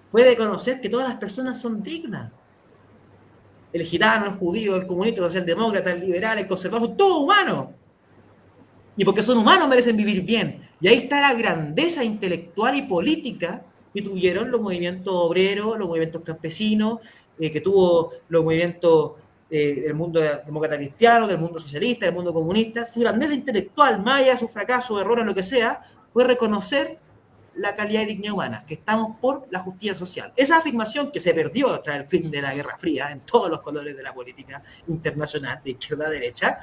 fue de conocer que todas las personas son dignas. El gitano, el judío, el comunista, el socialdemócrata, el liberal, el conservador, son todos humanos. Y porque son humanos merecen vivir bien. Y ahí está la grandeza intelectual y política que tuvieron los movimientos obreros, los movimientos campesinos, que tuvo los movimientos del mundo demócrata cristiano, del mundo socialista, del mundo comunista. Su grandeza intelectual, más allá de su fracaso, errores, lo que sea, fue reconocer la calidad y dignidad humana, que estamos por la justicia social. Esa afirmación que se perdió tras el fin de la Guerra Fría en todos los colores de la política internacional, de izquierda a derecha,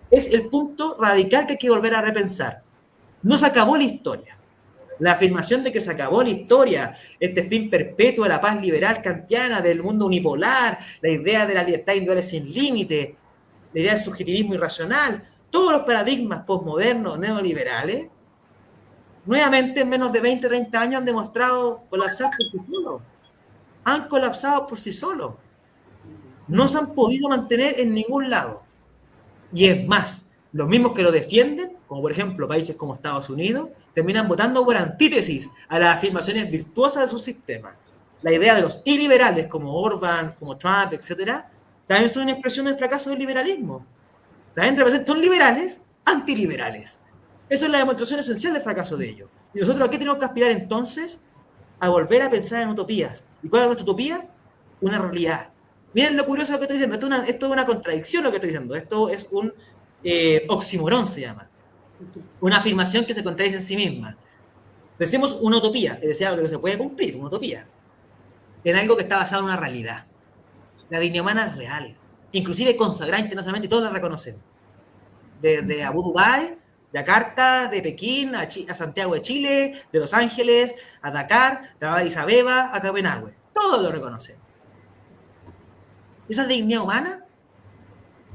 es el punto radical que hay que volver a repensar. No se acabó la historia. La afirmación de que se acabó la historia, este fin perpetuo de la paz liberal kantiana, del mundo unipolar, la idea de la libertad individual sin límite, la idea del subjetivismo irracional, todos los paradigmas postmodernos, neoliberales, nuevamente en menos de 20, 30 años han demostrado colapsar por sí solos. Han colapsado por sí solos. No se han podido mantener en ningún lado. Y es más, los mismos que lo defienden como por ejemplo países como Estados Unidos, terminan votando por antítesis a las afirmaciones virtuosas de su sistema. La idea de los iliberales como Orban, como Trump, etcétera, también son una expresión del fracaso del liberalismo. También son liberales, antiliberales. Eso es la demostración esencial del fracaso de ellos. Y nosotros aquí tenemos que aspirar entonces a volver a pensar en utopías. ¿Y cuál es nuestra utopía? Una realidad. Miren lo curioso de lo que estoy diciendo. Esto es una contradicción lo que estoy diciendo. Esto es un oxímoron, se llama. Una afirmación que se contradice en sí misma. Decimos una utopía, es decir, algo que se puede cumplir, una utopía, en algo que está basado en una realidad. La dignidad humana es real, inclusive consagrada internacionalmente y todos la reconocen. De Abu Dhabi, Yakarta, de Pekín, a Santiago de Chile, de Los Ángeles, a Dakar, de Addis Abeba, a Copenhague. Todos lo reconocen. Esa dignidad humana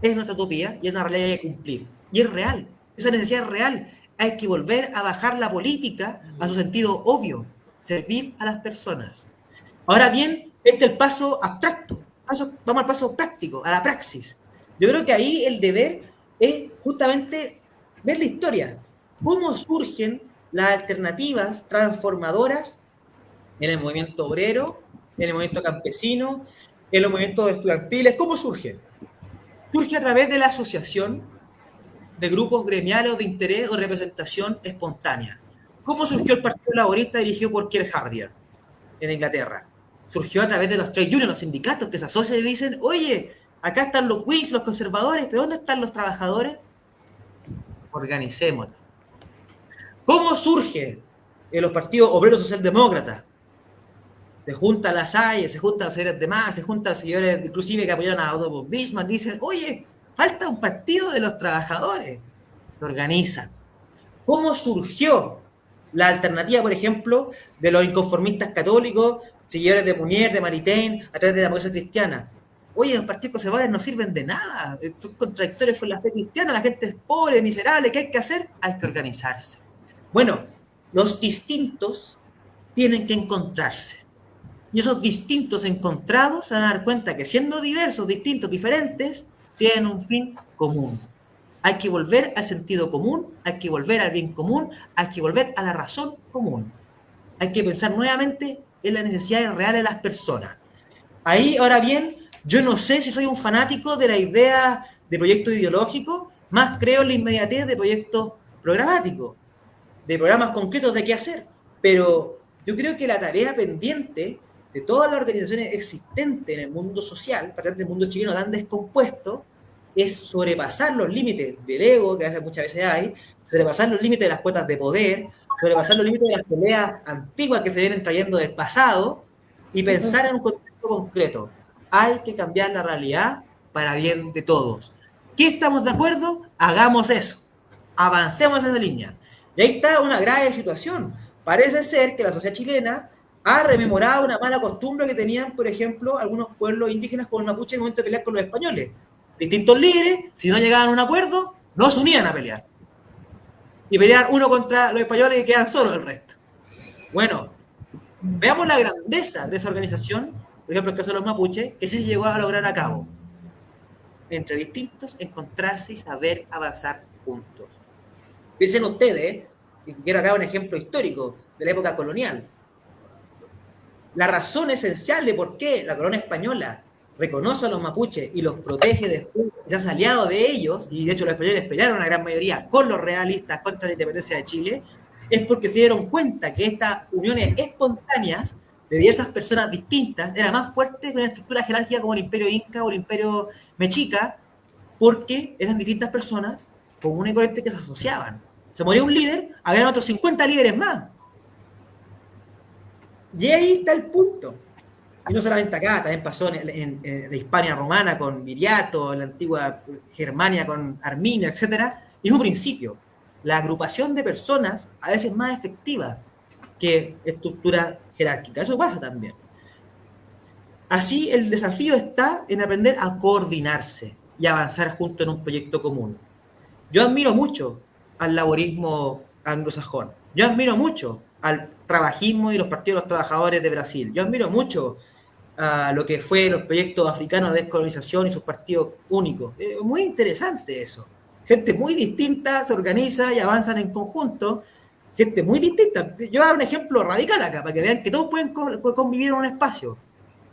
es nuestra utopía y es una realidad que hay que cumplir. Y es real. Esa necesidad es real. Hay que volver a bajar la política a su sentido obvio, servir a las personas. Ahora bien, este es el paso abstracto. Vamos al paso práctico, a la praxis. Yo creo que ahí el deber es justamente ver la historia. Cómo surgen las alternativas transformadoras en el movimiento obrero, en el movimiento campesino, en los movimientos estudiantiles. ¿Cómo surgen? Surge a través de la asociación de grupos gremiales o de interés o representación espontánea. ¿Cómo surgió el Partido Laborista dirigido por Keir Hardie en Inglaterra? Surgió a través de los trade unions, los sindicatos que se asocian y dicen, oye, acá están los Whigs, los conservadores, pero ¿dónde están los trabajadores? Organicémonos. ¿Cómo surge en los partidos obreros socialdemócratas? Se juntan las AIE, se juntan los señores de más, se juntan señores inclusive que apoyaron a Adolfo Bismarck, dicen, oye, falta un partido de los trabajadores. Se organizan. ¿Cómo surgió la alternativa, por ejemplo, de los inconformistas católicos, seguidores de Munier, de Maritain, a través de la democracia cristiana? Oye, los partidos conservadores no sirven de nada, son contradictorios con la fe cristiana, la gente es pobre, miserable, ¿qué hay que hacer? Hay que organizarse. Bueno, los distintos tienen que encontrarse. Y esos distintos encontrados se van a dar cuenta que siendo diversos, distintos, diferentes, tienen un fin común. Hay que volver al sentido común, hay que volver al bien común, hay que volver a la razón común. Hay que pensar nuevamente en las necesidades reales de las personas. Ahí, ahora bien, yo no sé si soy un fanático de la idea de proyecto ideológico, más creo en la inmediatez de proyectos programáticos, de programas concretos de qué hacer. Pero yo creo que la tarea pendiente de todas las organizaciones existentes en el mundo social, particularmente en el mundo chileno tan descompuesto, es sobrepasar los límites del ego, que muchas veces hay, sobrepasar los límites de las cuotas de poder, sobrepasar los límites de las peleas antiguas que se vienen trayendo del pasado y pensar en un contexto concreto. Hay que cambiar la realidad para bien de todos. ¿Qué estamos de acuerdo? Hagamos eso. Avancemos en esa línea. Y ahí está una grave situación. Parece ser que la sociedad chilena ha rememorado una mala costumbre que tenían, por ejemplo, algunos pueblos indígenas como el mapuche en el momento de pelear con los españoles. Distintos líderes, si no llegaban a un acuerdo, no se unían a pelear. Y pelear uno contra los españoles y quedan solos el resto. Bueno, veamos la grandeza de esa organización, por ejemplo, el caso de los mapuches, que sí se llegó a lograr a cabo. Entre distintos, encontrarse y saber avanzar juntos. Piensen ustedes, y quiero acá un ejemplo histórico de la época colonial. La razón esencial de por qué la corona española reconoce a los mapuches y los protege después, ya es aliado de ellos, y de hecho los españoles pelearon la gran mayoría con los realistas contra la independencia de Chile, es porque se dieron cuenta que estas uniones espontáneas de diversas personas distintas era más fuerte que una estructura jerárquica como el imperio inca o el imperio mexica, porque eran distintas personas comunes y corrientes que se asociaban. Se moría un líder, habían otros 50 líderes más. Y ahí está el punto. Y no solamente acá, también pasó en la Hispania romana con Viriato, en la antigua Germania con Arminio, etc. Y es un principio. La agrupación de personas a veces es más efectiva que estructura jerárquica. Eso pasa también. Así, el desafío está en aprender a coordinarse y avanzar juntos en un proyecto común. Yo admiro mucho al laborismo anglosajón. Yo admiro mucho al trabajismo y los partidos de los trabajadores de Brasil. Yo admiro mucho a lo que fue los proyectos africanos de descolonización y sus partidos únicos. Muy interesante eso. Gente muy distinta se organiza y avanzan en conjunto. Gente muy distinta. Yo voy a dar un ejemplo radical acá, para que vean que todos pueden convivir en un espacio.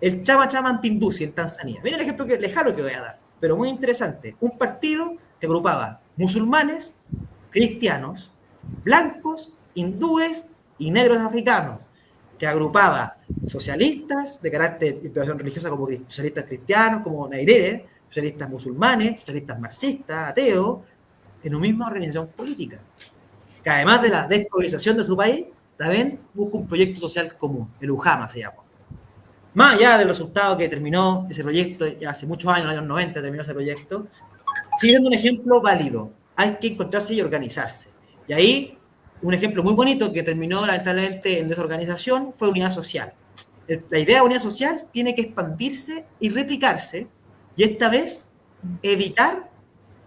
El Chama Chama Pinduzi en Tanzania. Miren el ejemplo lejano que voy a dar, pero muy interesante. Un partido que agrupaba musulmanes, cristianos, blancos, hindúes y negros africanos, que agrupaba socialistas de carácter de inspiración religiosa como socialistas cristianos, como Nairere, socialistas musulmanes, socialistas marxistas, ateos, en una misma organización política, que además de la descolonización de su país, también busca un proyecto social común, el UJAMA se llama. Más allá del resultado que terminó ese proyecto, ya hace muchos años, en los años 90 terminó ese proyecto, sigue siendo un ejemplo válido. Hay que encontrarse y organizarse. Y ahí, un ejemplo muy bonito que terminó lamentablemente en desorganización fue unidad social. La idea de unidad social tiene que expandirse y replicarse, y esta vez evitar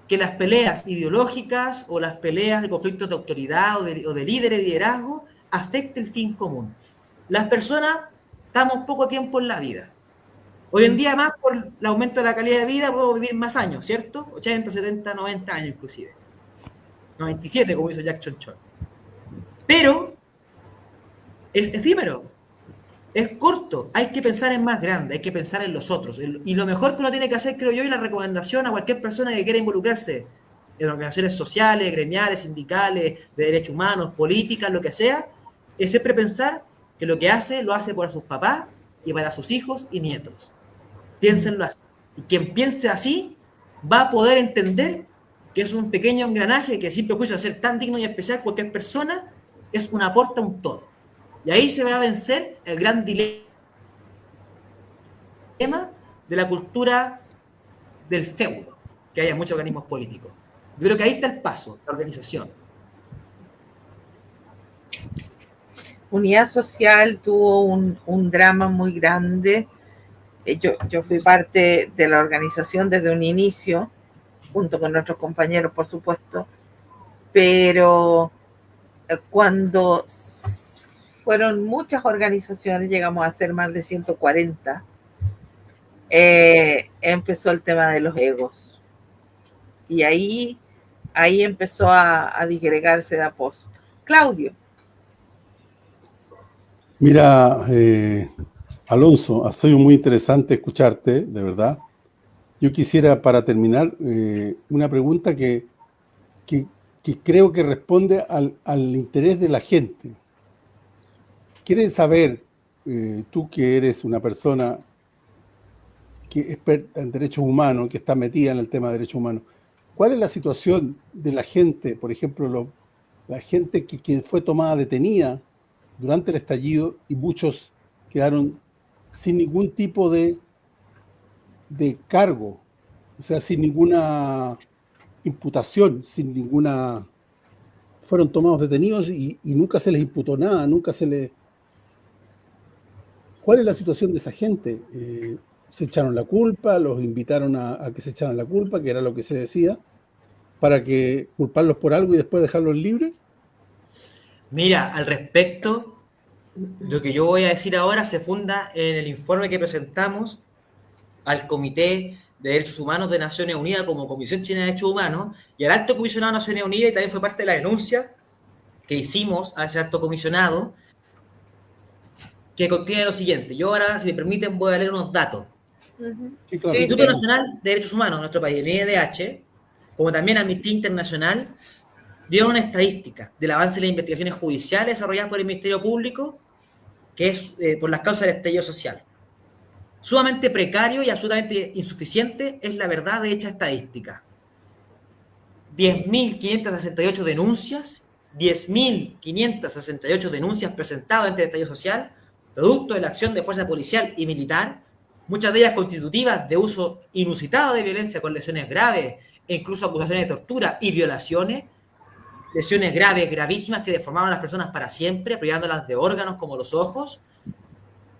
que las peleas ideológicas o las peleas de conflictos de autoridad o de líderes de liderazgo afecten el fin común. Las personas estamos poco tiempo en la vida. Hoy en día, más por el aumento de la calidad de vida, podemos vivir más años, ¿cierto? 80, 70, 90 años inclusive. 97, como hizo Jack Chonchon. Pero es efímero, es corto. Hay que pensar en más grande, hay que pensar en los otros. Y lo mejor que uno tiene que hacer, creo yo, y la recomendación a cualquier persona que quiera involucrarse en organizaciones sociales, gremiales, sindicales, de derechos humanos, políticas, lo que sea, es siempre pensar que lo que hace, lo hace por sus papás y para sus hijos y nietos. Piénsenlo así. Y quien piense así va a poder entender que es un pequeño engranaje que sin prejuicio de ser tan digno y especial cualquier persona, es un aporte a un todo. Y ahí se va a vencer el gran dilema de la cultura del feudo, que haya muchos organismos políticos. Yo creo que ahí está el paso, la organización. Unidad Social tuvo un drama muy grande. Yo fui parte de la organización desde un inicio, junto con nuestros compañeros, por supuesto, pero cuando fueron muchas organizaciones, llegamos a ser más de 140, empezó el tema de los egos. Y ahí empezó a disgregarse de a poco. Claudio. Mira, Alonso, ha sido muy interesante escucharte, de verdad. Yo quisiera, para terminar, una pregunta que creo que responde al interés de la gente. ¿Quieres saber, tú que eres una persona que es experta en derechos humanos, que está metida en el tema de derechos humanos, cuál es la situación de la gente, por ejemplo, la gente que fue tomada detenida durante el estallido y muchos quedaron sin ningún tipo de cargo, o sea, sin ninguna imputación, sin ninguna... Fueron tomados detenidos y nunca se les imputó nada, nunca se les... ¿Cuál es la situación de esa gente? ¿Se echaron la culpa? ¿Los invitaron a que se echaran la culpa, que era lo que se decía, para que culparlos por algo y después dejarlos libres? Mira, al respecto, lo que yo voy a decir ahora se funda en el informe que presentamos al Comité de Derechos Humanos de Naciones Unidas como Comisión Chilena de Derechos Humanos y al Alto Comisionado de Naciones Unidas, y también fue parte de la denuncia que hicimos a ese Alto Comisionado, que contiene lo siguiente. Yo ahora, si me permiten, voy a leer unos datos. Sí, claro. El Instituto Nacional de Derechos Humanos de nuestro país, el INDH, como también Amnistía Internacional, dieron una estadística del avance de las investigaciones judiciales desarrolladas por el Ministerio Público, que es por las causas del estallido social. Sumamente precario y absolutamente insuficiente es la verdad de dicha estadística. 10.568 denuncias, 10.568 denuncias presentadas ante el estallido social, producto de la acción de fuerza policial y militar, muchas de ellas constitutivas de uso inusitado de violencia con lesiones graves e incluso acusaciones de tortura y violaciones, lesiones graves, gravísimas que deformaban a las personas para siempre, privándolas de órganos como los ojos.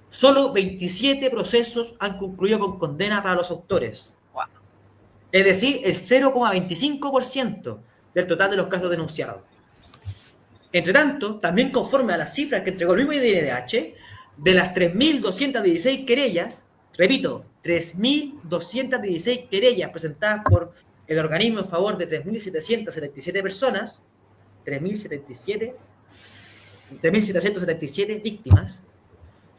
Solo 27 procesos han concluido con condena para los autores. Wow. Es decir, el 0,25% del total de los casos denunciados. Entre tanto, también conforme a las cifras que entregó el mismo INDH, de las 3.216 querellas, repito, 3.216 querellas presentadas por el organismo en favor de 3.777 personas, 3.777 víctimas,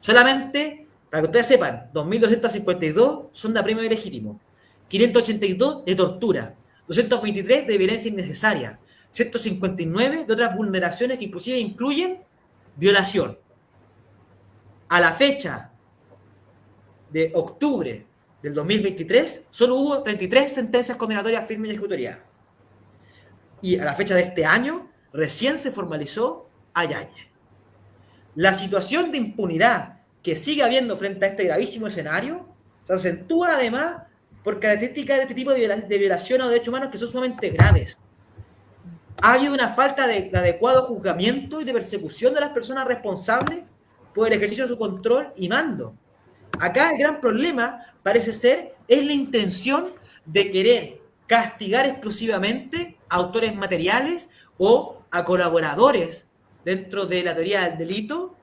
solamente, para que ustedes sepan, 2.252 son de apremio ilegítimo, 582 de tortura, 223 de violencia innecesaria, 159 de otras vulneraciones que inclusive incluyen violación. A la fecha de octubre del 2023, solo hubo 33 sentencias condenatorias firmes y ejecutoriadas. Y a la fecha de este año, recién se formalizó a Yáñez. La situación de impunidad que sigue habiendo frente a este gravísimo escenario se acentúa además por características de este tipo de violación a derechos humanos que son sumamente graves. Ha habido una falta de adecuado juzgamiento y de persecución de las personas responsables por el ejercicio de su control y mando. Acá el gran problema parece ser es la intención de querer castigar exclusivamente a autores materiales o a colaboradores dentro de la teoría del delito,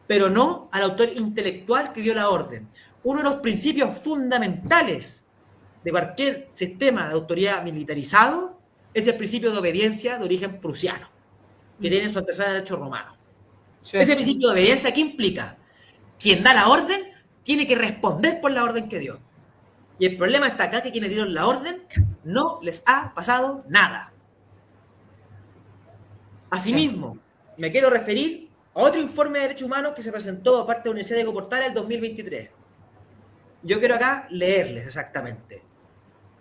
pero no al autor intelectual que dio la orden. Uno de los principios fundamentales de cualquier sistema de autoridad militarizado es el principio de obediencia de origen prusiano, que tiene su antecesor en el derecho romano. Sí. Ese principio de obediencia, ¿qué implica? Quien da la orden tiene que responder por la orden que dio. Y el problema está acá, que quienes dieron la orden no les ha pasado nada. Asimismo, me quiero referir a otro informe de derechos humanos que se presentó por parte de la Universidad de Portal en el 2023. Yo quiero acá leerles exactamente.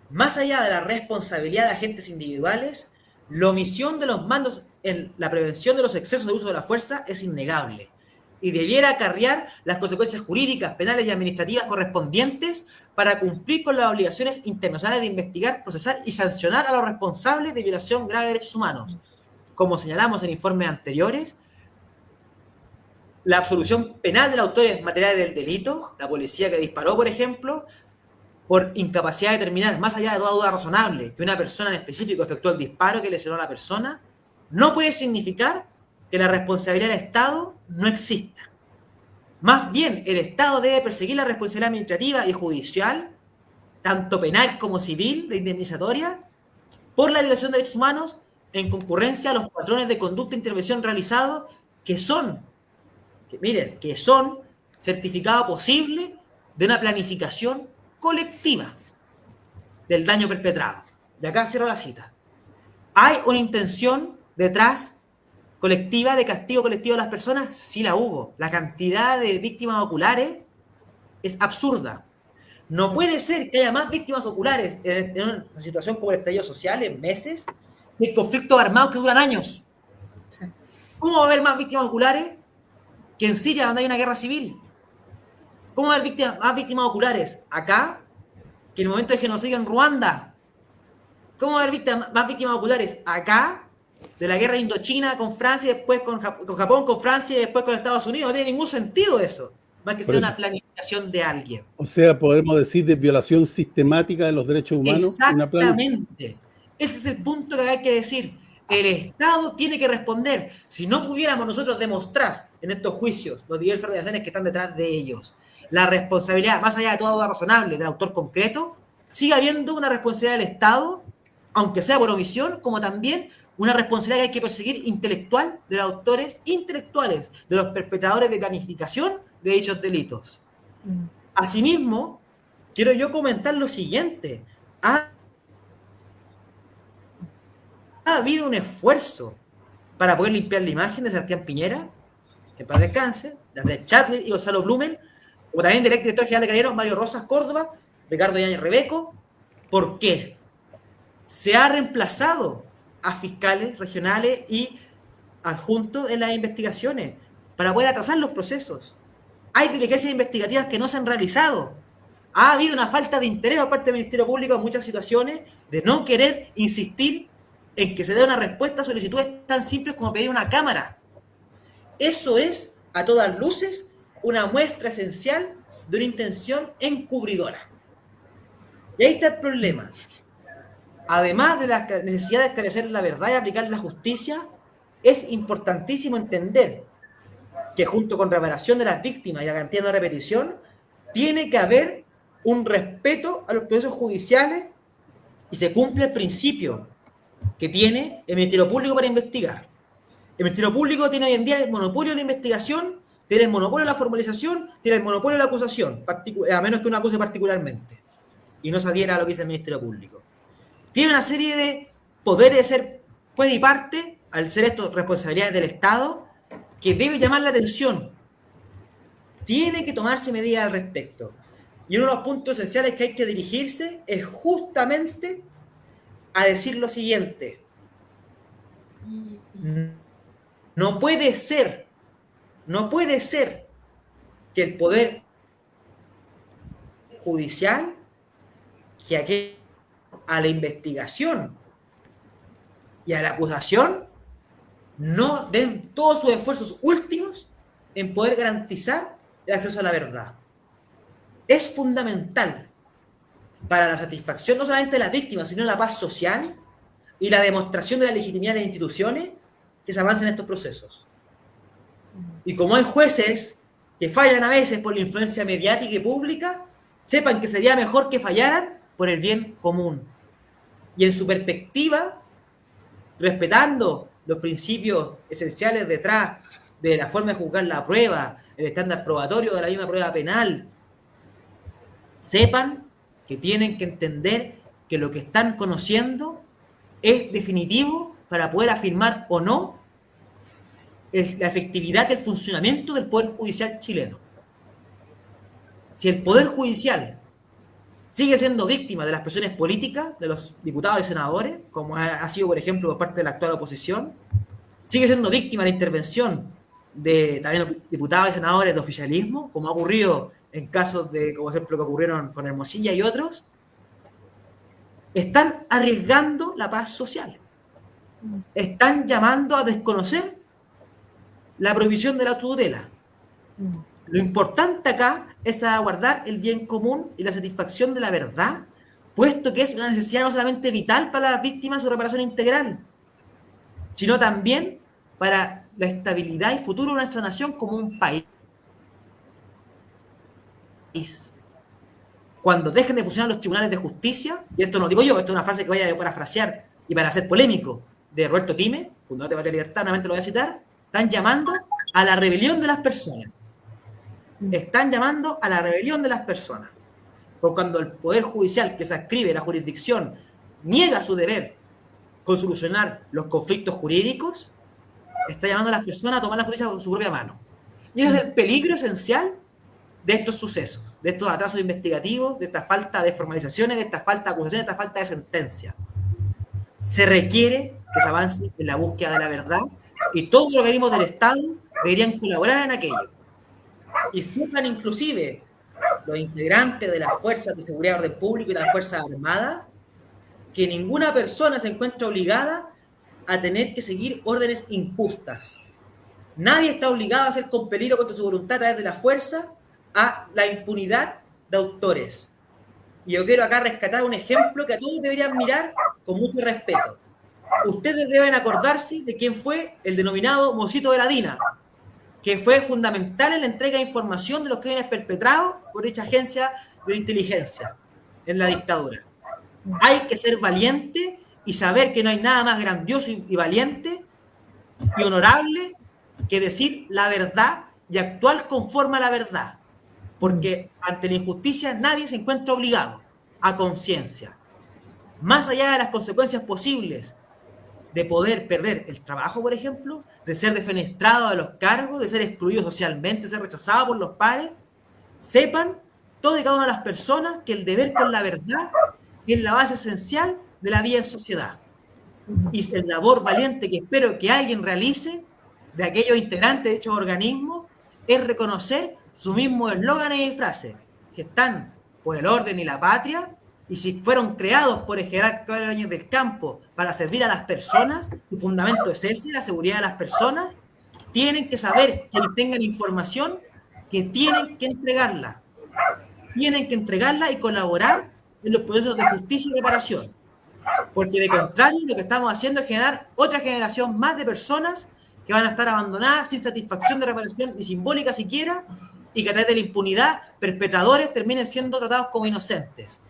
Más allá de la responsabilidad de agentes individuales, la omisión de los mandos en la prevención de los excesos de uso de la fuerza es innegable y debiera acarrear las consecuencias jurídicas, penales y administrativas correspondientes para cumplir con las obligaciones internacionales de investigar, procesar y sancionar a los responsables de violación grave de derechos humanos. Como señalamos en informes anteriores, la absolución penal de los autores materiales del delito, la policía que disparó, por ejemplo, por incapacidad de determinar, más allá de toda duda razonable, que una persona en específico efectuó el disparo que lesionó a la persona, no puede significar que la responsabilidad del Estado no exista. Más bien, el Estado debe perseguir la responsabilidad administrativa y judicial, tanto penal como civil, de indemnizatoria, por la violación de derechos humanos en concurrencia a los patrones de conducta e intervención realizados que son certificado posible de una planificación colectiva del daño perpetrado. De acá cierro la cita. ¿Hay una intención detrás colectiva de castigo colectivo a las personas? Sí la hubo. La cantidad de víctimas oculares es absurda. No puede ser que haya más víctimas oculares en una situación como el estallido social en meses de conflictos armados que duran años. ¿Cómo va a haber más víctimas oculares que en Siria, donde hay una guerra civil? ¿Cómo va a haber más víctimas oculares acá que en el momento de genocidio en Ruanda? ¿Cómo va a haber más víctimas oculares acá de la guerra de Indochina con Francia, y después con Japón, con Francia y después con Estados Unidos? No tiene ningún sentido eso, más que ser una planificación de alguien. O sea, podemos decir de violación sistemática de los derechos humanos. Exactamente. Ese es el punto que hay que decir. El Estado tiene que responder. Si no pudiéramos nosotros demostrar en estos juicios las diversas organizaciones que están detrás de ellos la responsabilidad, más allá de toda duda razonable, del autor concreto, sigue habiendo una responsabilidad del Estado, aunque sea por omisión, como también una responsabilidad que hay que perseguir intelectual de los autores intelectuales, de los perpetradores de planificación de dichos delitos. Asimismo, quiero yo comentar lo siguiente. Ha habido un esfuerzo para poder limpiar la imagen de Sebastián Piñera, que en paz descanse, de Andrés Chadwick y Gonzalo Blumen, como también del director general de Carabineros, Mario Rosas Córdoba, Ricardo Yáñez Rebeco. ¿Por qué? Se ha reemplazado a fiscales regionales y adjuntos en las investigaciones para poder atrasar los procesos. Hay diligencias investigativas que no se han realizado. Ha habido una falta de interés por parte del Ministerio Público en muchas situaciones de no querer insistir en que se dé una respuesta a solicitudes tan simples como pedir una cámara. Eso es, a todas luces, una muestra esencial de una intención encubridora. Y ahí está el problema. Además de la necesidad de esclarecer la verdad y aplicar la justicia, es importantísimo entender que junto con reparación de las víctimas y la garantía de no repetición, tiene que haber un respeto a los procesos judiciales y se cumple el principio que tiene el Ministerio Público para investigar. El Ministerio Público tiene hoy en día el monopolio de la investigación, tiene el monopolio de la formalización, tiene el monopolio de la acusación, a menos que uno acuse particularmente y no se adhiera a lo que dice el Ministerio Público. Tiene una serie de poderes de ser juez y parte, al ser esto responsabilidades del Estado, que debe llamar la atención. Tiene que tomarse medidas al respecto. Y uno de los puntos esenciales que hay que dirigirse es justamente a decir lo siguiente. No puede ser que el Poder Judicial, que aquí a la investigación y a la acusación, no den todos sus esfuerzos últimos en poder garantizar el acceso a la verdad. Es fundamental para la satisfacción no solamente de las víctimas, sino la paz social y la demostración de la legitimidad de las instituciones que se avancen en estos procesos. Y como hay jueces que fallan a veces por la influencia mediática y pública, sepan que sería mejor que fallaran por el bien común. Y en su perspectiva, respetando los principios esenciales detrás de la forma de juzgar la prueba, el estándar probatorio de la misma prueba penal, sepan que tienen que entender que lo que están conociendo es definitivo para poder afirmar o no es la efectividad del funcionamiento del Poder Judicial chileno. Si el Poder Judicial sigue siendo víctima de las presiones políticas de los diputados y senadores, como ha sido, por ejemplo, por parte de la actual oposición, sigue siendo víctima de la intervención de también diputados y senadores de oficialismo, como ha ocurrido en casos de, como ejemplo, que ocurrieron con Hermosilla y otros, están arriesgando la paz social. Están llamando a desconocer la prohibición de la autotutela. Lo importante acá es salvaguardar el bien común y la satisfacción de la verdad, puesto que es una necesidad no solamente vital para las víctimas su reparación integral, sino también para la estabilidad y futuro de nuestra nación como un país. Cuando dejen de funcionar los tribunales de justicia, y esto no lo digo yo, esto es una frase que voy a parafrasear y para ser polémico, de Roberto Time, fundador de Patria y Libertad, nuevamente lo voy a citar, están llamando a la rebelión de las personas. Están llamando a la rebelión de las personas. Porque cuando el Poder Judicial, que se adscribe a la jurisdicción, niega su deber con solucionar los conflictos jurídicos, está llamando a las personas a tomar la justicia por su propia mano. Y ese es el peligro esencial de estos sucesos, de estos atrasos investigativos, de esta falta de formalizaciones, de esta falta de acusaciones, de esta falta de sentencia. Se requiere que se avance en la búsqueda de la verdad y todos los organismos del Estado deberían colaborar en aquello. Y sepan inclusive los integrantes de las fuerzas de seguridad y orden público y las fuerzas armadas que ninguna persona se encuentra obligada a tener que seguir órdenes injustas. Nadie está obligado a ser compelido contra su voluntad a través de la fuerza a la impunidad de autores. Y yo quiero acá rescatar un ejemplo que a todos deberían mirar con mucho respeto. Ustedes deben acordarse de quién fue el denominado Mocito de la DINA, que fue fundamental en la entrega de información de los crímenes perpetrados por dicha agencia de inteligencia en la dictadura. Hay que ser valiente y saber que no hay nada más grandioso y valiente y honorable que decir la verdad y actuar conforme a la verdad. Porque ante la injusticia nadie se encuentra obligado a conciencia. Más allá de las consecuencias posibles de poder perder el trabajo, por ejemplo, de ser defenestrado de los cargos, de ser excluido socialmente, de ser rechazado por los pares, sepan todas y cada una de las personas que el deber con la verdad es la base esencial de la vida en sociedad. Y el labor valiente que espero que alguien realice de aquellos integrantes de dichos organismos es reconocer su mismo eslogan y frase. Si están por el orden y la patria, y si fueron creados por el general Cabañas del Campo para servir a las personas, su fundamento es ese, la seguridad de las personas, tienen que saber, quienes tengan información, que tienen que entregarla. Tienen que entregarla y colaborar en los procesos de justicia y reparación. Porque de contrario, lo que estamos haciendo es generar otra generación más de personas que van a estar abandonadas sin satisfacción de reparación ni simbólica siquiera, y que a través de la impunidad perpetradores terminen siendo tratados como inocentes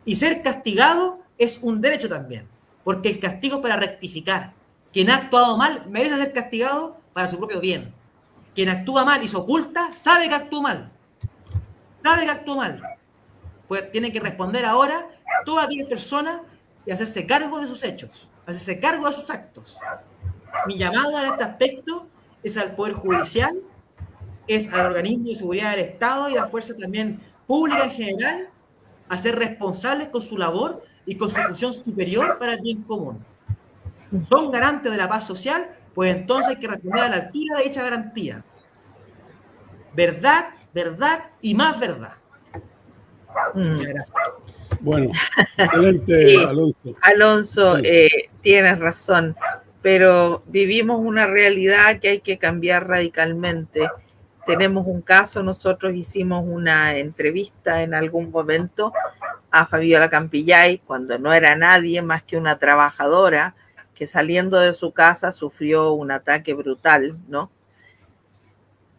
y ser castigados es un derecho también, porque el castigo es para rectificar. Quien ha actuado mal merece ser castigado para su propio bien. Quien actúa mal y se oculta sabe que actuó mal. Sabe que actuó mal. Pues tiene que responder ahora todas aquellas personas y hacerse cargo de sus hechos, hacerse cargo de sus actos. Mi llamada en este aspecto es al Poder Judicial, es al organismo de seguridad del Estado y a la fuerza también pública en general a ser responsables con su labor y con su función superior para el bien común. Son garantes de la paz social, pues entonces hay que responder a la altura de dicha garantía. Verdad, verdad y más verdad. Muchas gracias. Bueno, excelente, Sí, Alonso. Alonso, tienes razón, pero vivimos una realidad que hay que cambiar radicalmente. Tenemos un caso, nosotros hicimos una entrevista en algún momento a Fabiola Campillay cuando no era nadie más que una trabajadora que saliendo de su casa sufrió un ataque brutal, ¿no?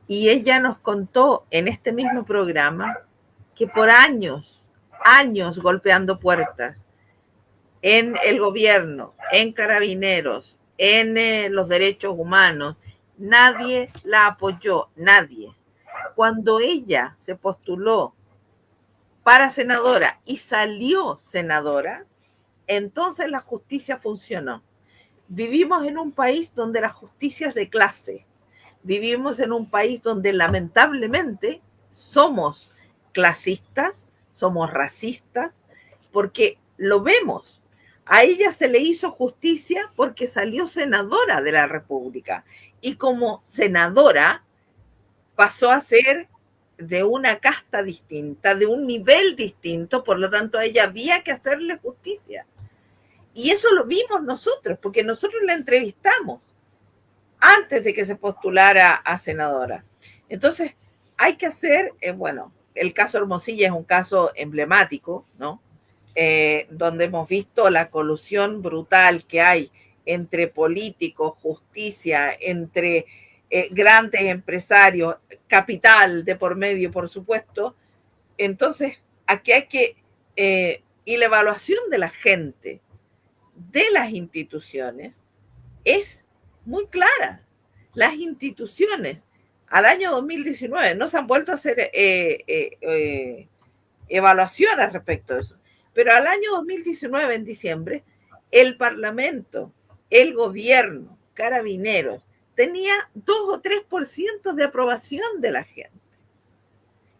Y ella nos contó en este mismo programa que por años golpeando puertas en el gobierno, en Carabineros, en los derechos humanos, nadie la apoyó, nadie. Cuando ella se postuló para senadora y salió senadora, entonces la justicia funcionó. Vivimos en un país donde la justicia es de clase. Vivimos en un país donde lamentablemente somos clasistas, somos racistas, porque lo vemos. A ella se le hizo justicia porque salió senadora de la República y como senadora pasó a ser de una casta distinta, de un nivel distinto, por lo tanto a ella había que hacerle justicia. Y eso lo vimos nosotros, porque nosotros la entrevistamos antes de que se postulara a senadora. Entonces, hay que hacer, bueno, el caso Hermosilla es un caso emblemático, ¿no? Donde hemos visto la colusión brutal que hay entre políticos, justicia, entre grandes empresarios, capital de por medio, por supuesto. Entonces, aquí hay que, y la evaluación de la gente, de las instituciones, es muy clara. Las instituciones al año 2019 no se han vuelto a hacer evaluaciones respecto a eso, pero al año 2019, en diciembre, el Parlamento, el gobierno, Carabineros, tenía 2 o 3% de aprobación de la gente.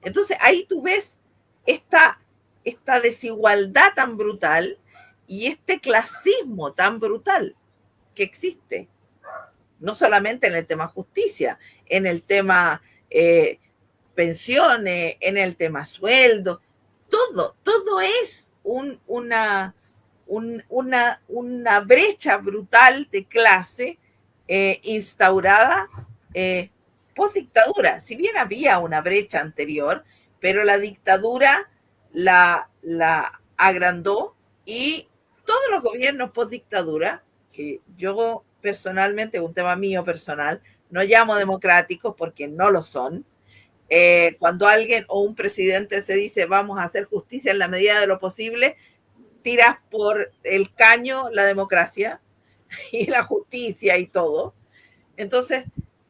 Entonces ahí tú ves esta desigualdad tan brutal y este clasismo tan brutal que existe, no solamente en el tema justicia, en el tema pensiones, en el tema sueldo, todo es una brecha brutal de clase instaurada post dictadura. Si bien había una brecha anterior, pero la dictadura la agrandó y todos los gobiernos post dictadura, que yo personalmente, un tema mío personal, no llamo democráticos porque no lo son. Cuando alguien o un presidente se dice vamos a hacer justicia en la medida de lo posible, tiras por el caño la democracia y la justicia y todo. Entonces,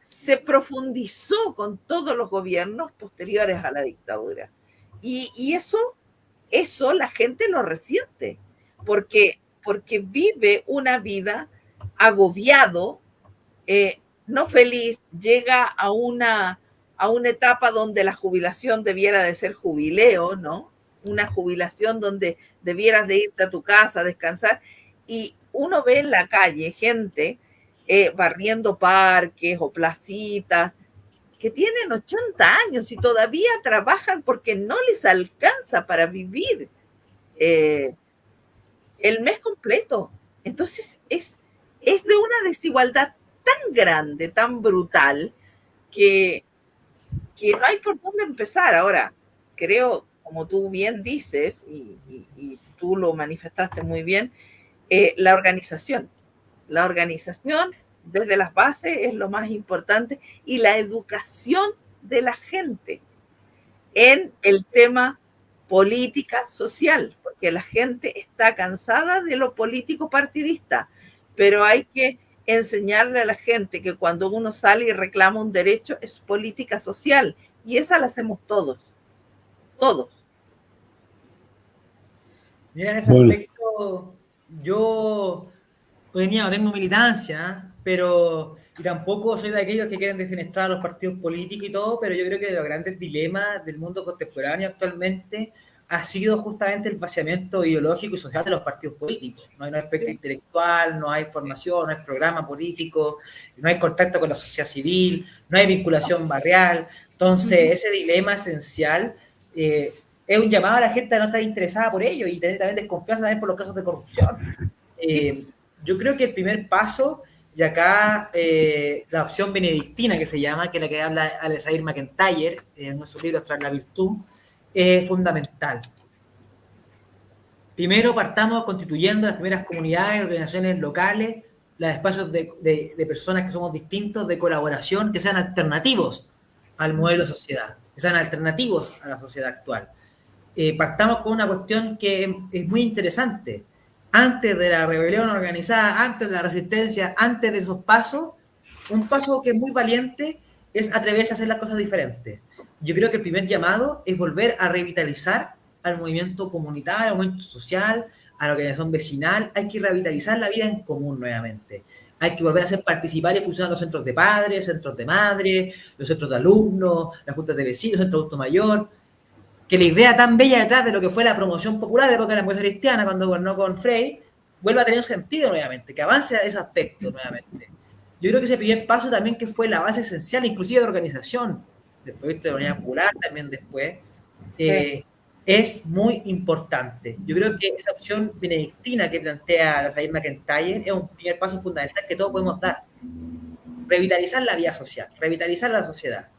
se profundizó con todos los gobiernos posteriores a la dictadura. Y eso la gente lo resiente, porque vive una vida agobiado, no feliz, llega a una etapa donde la jubilación debiera de ser jubileo, ¿no? Una jubilación donde debieras de irte a tu casa a descansar, y uno ve en la calle gente barriendo parques o placitas que tienen 80 años y todavía trabajan porque no les alcanza para vivir el mes completo. Entonces es de una desigualdad tan grande, tan brutal, que no hay por dónde empezar. Ahora, creo, como tú bien dices, y tú lo manifestaste muy bien, la organización desde las bases es lo más importante, y la educación de la gente en el tema política social, porque la gente está cansada de lo político partidista, pero hay que enseñarle a la gente que cuando uno sale y reclama un derecho es política social, y esa la hacemos todos. Mira, en ese aspecto, yo hoy en día no tengo militancia, pero y tampoco soy de aquellos que quieren defenestrar a los partidos políticos y todo, pero yo creo que los grandes dilemas del mundo contemporáneo actualmente ha sido justamente el vaciamiento ideológico y social de los partidos políticos. No hay un aspecto intelectual, no hay formación, no hay programa político, no hay contacto con la sociedad civil, no hay vinculación barrial. Entonces, ese dilema esencial es un llamado a la gente a no estar interesada por ello y tener también desconfianza también por los casos de corrupción. Yo creo que el primer paso, y acá la opción benedictina que se llama, que es la que habla Alessair MacIntyre en su libro Tras la virtud, es fundamental. Primero partamos constituyendo las primeras comunidades, organizaciones locales, los espacios de personas que somos distintos, de colaboración, que sean alternativos al modelo de sociedad, que sean alternativos a la sociedad actual. Partamos con una cuestión que es muy interesante. Antes de la rebelión organizada, antes de la resistencia, antes de esos pasos, un paso que es muy valiente es atreverse a hacer las cosas diferentes. Yo creo que el primer llamado es volver a revitalizar al movimiento comunitario, al movimiento social, a la organización vecinal. Hay que revitalizar la vida en común nuevamente. Hay que volver a hacer participar y funcionar los centros de padres, centros de madres, los centros de alumnos, las juntas de vecinos, centros de adulto mayor. Que la idea tan bella detrás de lo que fue la promoción popular de la época de la democracia cristiana, cuando gobernó con Frey, vuelva a tener un sentido nuevamente, que avance a ese aspecto nuevamente. Yo creo que ese primer paso también que fue la base esencial, inclusive de organización, del proyecto de la Unidad Popular también después, es muy importante. Yo creo que esa opción benedictina que plantea Alessair MacIntyre es un primer paso fundamental que todos podemos dar. Revitalizar la vida social, revitalizar la sociedad.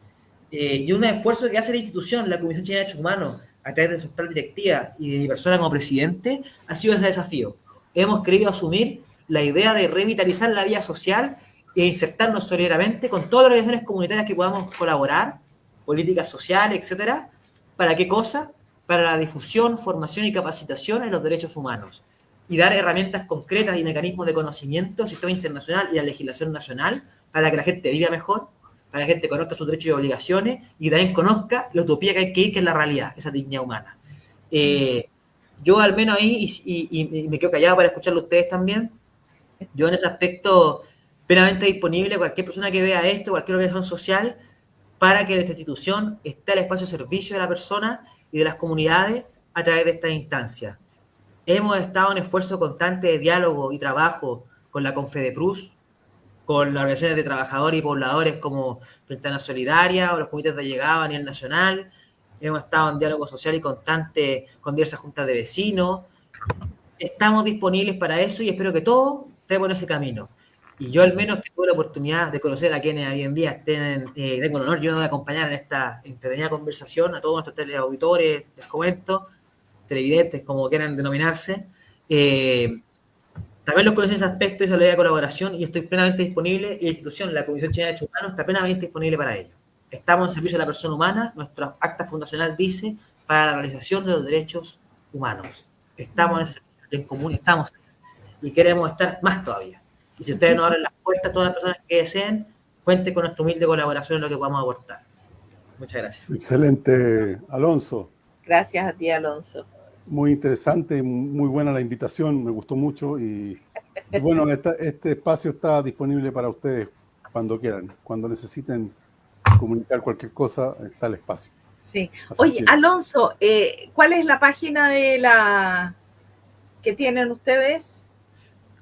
Y un esfuerzo que hace la institución, la Comisión Chilena de Derechos Humanos, a través de su actual directiva y de mi persona como presidente, ha sido ese desafío. Hemos querido asumir la idea de revitalizar la vida social e insertarnos solidariamente con todas las organizaciones comunitarias que podamos colaborar, políticas sociales, etcétera. ¿Para qué cosa? Para la difusión, formación y capacitación en los derechos humanos y dar herramientas concretas y mecanismos de conocimiento al sistema internacional y a la legislación nacional para que la gente viva mejor, para que la gente conozca sus derechos y obligaciones y también conozca la utopía que hay que ir, que es la realidad, esa dignidad humana. Yo al menos ahí, y me quedo callado para escucharlo a ustedes también, yo en ese aspecto plenamente disponible a cualquier persona que vea esto, cualquier organización social, para que nuestra institución esté al espacio de servicio de la persona y de las comunidades a través de estas instancias. Hemos estado en esfuerzo constante de diálogo y trabajo con la Confedeprus, con las organizaciones de trabajadores y pobladores como Ventana Solidaria o los comités de llegada a nivel nacional. Hemos estado en diálogo social y constante con diversas juntas de vecinos. Estamos disponibles para eso y espero que todos estemos en ese camino. Y yo al menos que tuve la oportunidad de conocer a quienes hoy en día estén, tengo el honor yo de acompañar en esta entretenida conversación, a todos nuestros teleauditores, les comento, televidentes, como quieran denominarse. También los conocí en ese aspecto y esa de colaboración y estoy plenamente disponible y la institución, la Comisión Chilena de Derechos Humanos, está plenamente disponible para ello. Estamos en servicio de la persona humana, nuestra acta fundacional dice, para la realización de los derechos humanos. Estamos en ese servicio en común, estamos y queremos estar más todavía. Y si ustedes nos abren las puertas a todas las personas que deseen, cuenten con nuestra humilde colaboración en lo que podamos aportar. Muchas gracias. Excelente, Alonso. Gracias a ti, Alonso. Muy interesante, muy buena la invitación, me gustó mucho y bueno, este espacio está disponible para ustedes cuando quieran, cuando necesiten comunicar cualquier cosa, está el espacio. Sí. Oye, Alonso, ¿cuál es la página de la que tienen ustedes?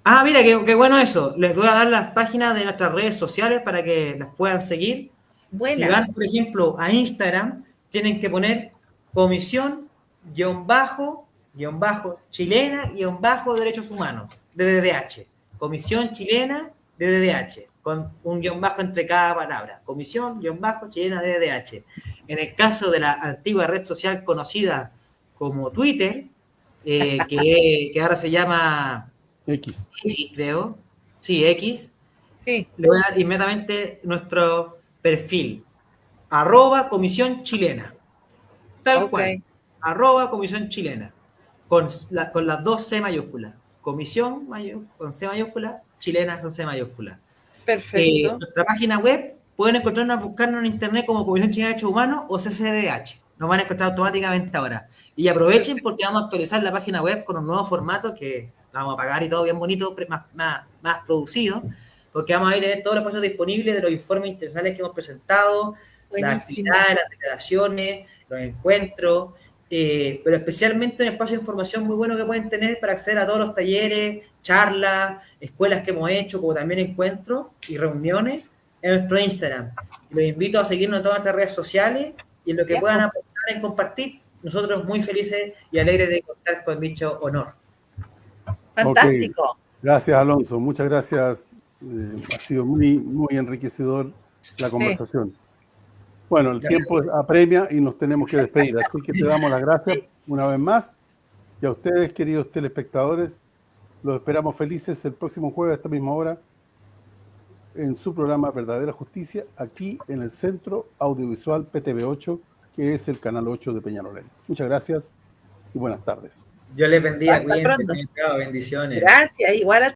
Ah, mira, qué bueno eso. Les voy a dar las páginas de nuestras redes sociales para que las puedan seguir. Buena. Si van, por ejemplo, a Instagram, tienen que poner comisión-chilena-derechos humanos, DDDH. Comisión Chilena DDDH, con un guión bajo entre cada palabra. Comisión-chilena DDDH. En el caso de la antigua red social conocida como Twitter, que ahora se llama... X, creo. Sí, X. Sí. Le voy a dar inmediatamente nuestro perfil. @Comisión Chilena. Tal cual. @comisión chilena, con las dos C mayúsculas. Comisión con C mayúscula, chilena con C mayúscula. Perfecto. Nuestra página web, pueden encontrarnos, buscarnos en internet como Comisión Chilena de Derechos Humanos o CCDH. Nos van a encontrar automáticamente ahora. Y aprovechen porque vamos a actualizar la página web con un nuevo formato que vamos a pagar y todo bien bonito, más producido, porque vamos a tener todos los pasos disponibles de los informes internacionales que hemos presentado, Buenísimo. las actividades, las declaraciones, los encuentros, pero especialmente un espacio de información muy bueno que pueden tener para acceder a todos los talleres, charlas, escuelas que hemos hecho, como también encuentros y reuniones en nuestro Instagram. Los invito a seguirnos en todas nuestras redes sociales y en lo que puedan aportar en compartir. Nosotros muy felices y alegres de contar con dicho honor. Fantástico. Okay. Gracias, Alonso. Muchas gracias. Ha sido muy, muy enriquecedor la conversación. Bueno, el tiempo apremia y nos tenemos que despedir, así que te damos las gracias una vez más. Y a ustedes, queridos telespectadores, los esperamos felices el próximo jueves a esta misma hora en su programa Verdadera Justicia, aquí en el Centro Audiovisual PTV8, que es el canal 8 de Peñalolén. Muchas gracias y buenas tardes. Dios les bendiga, Hasta cuídense, pronto. bendiciones. Gracias, igual a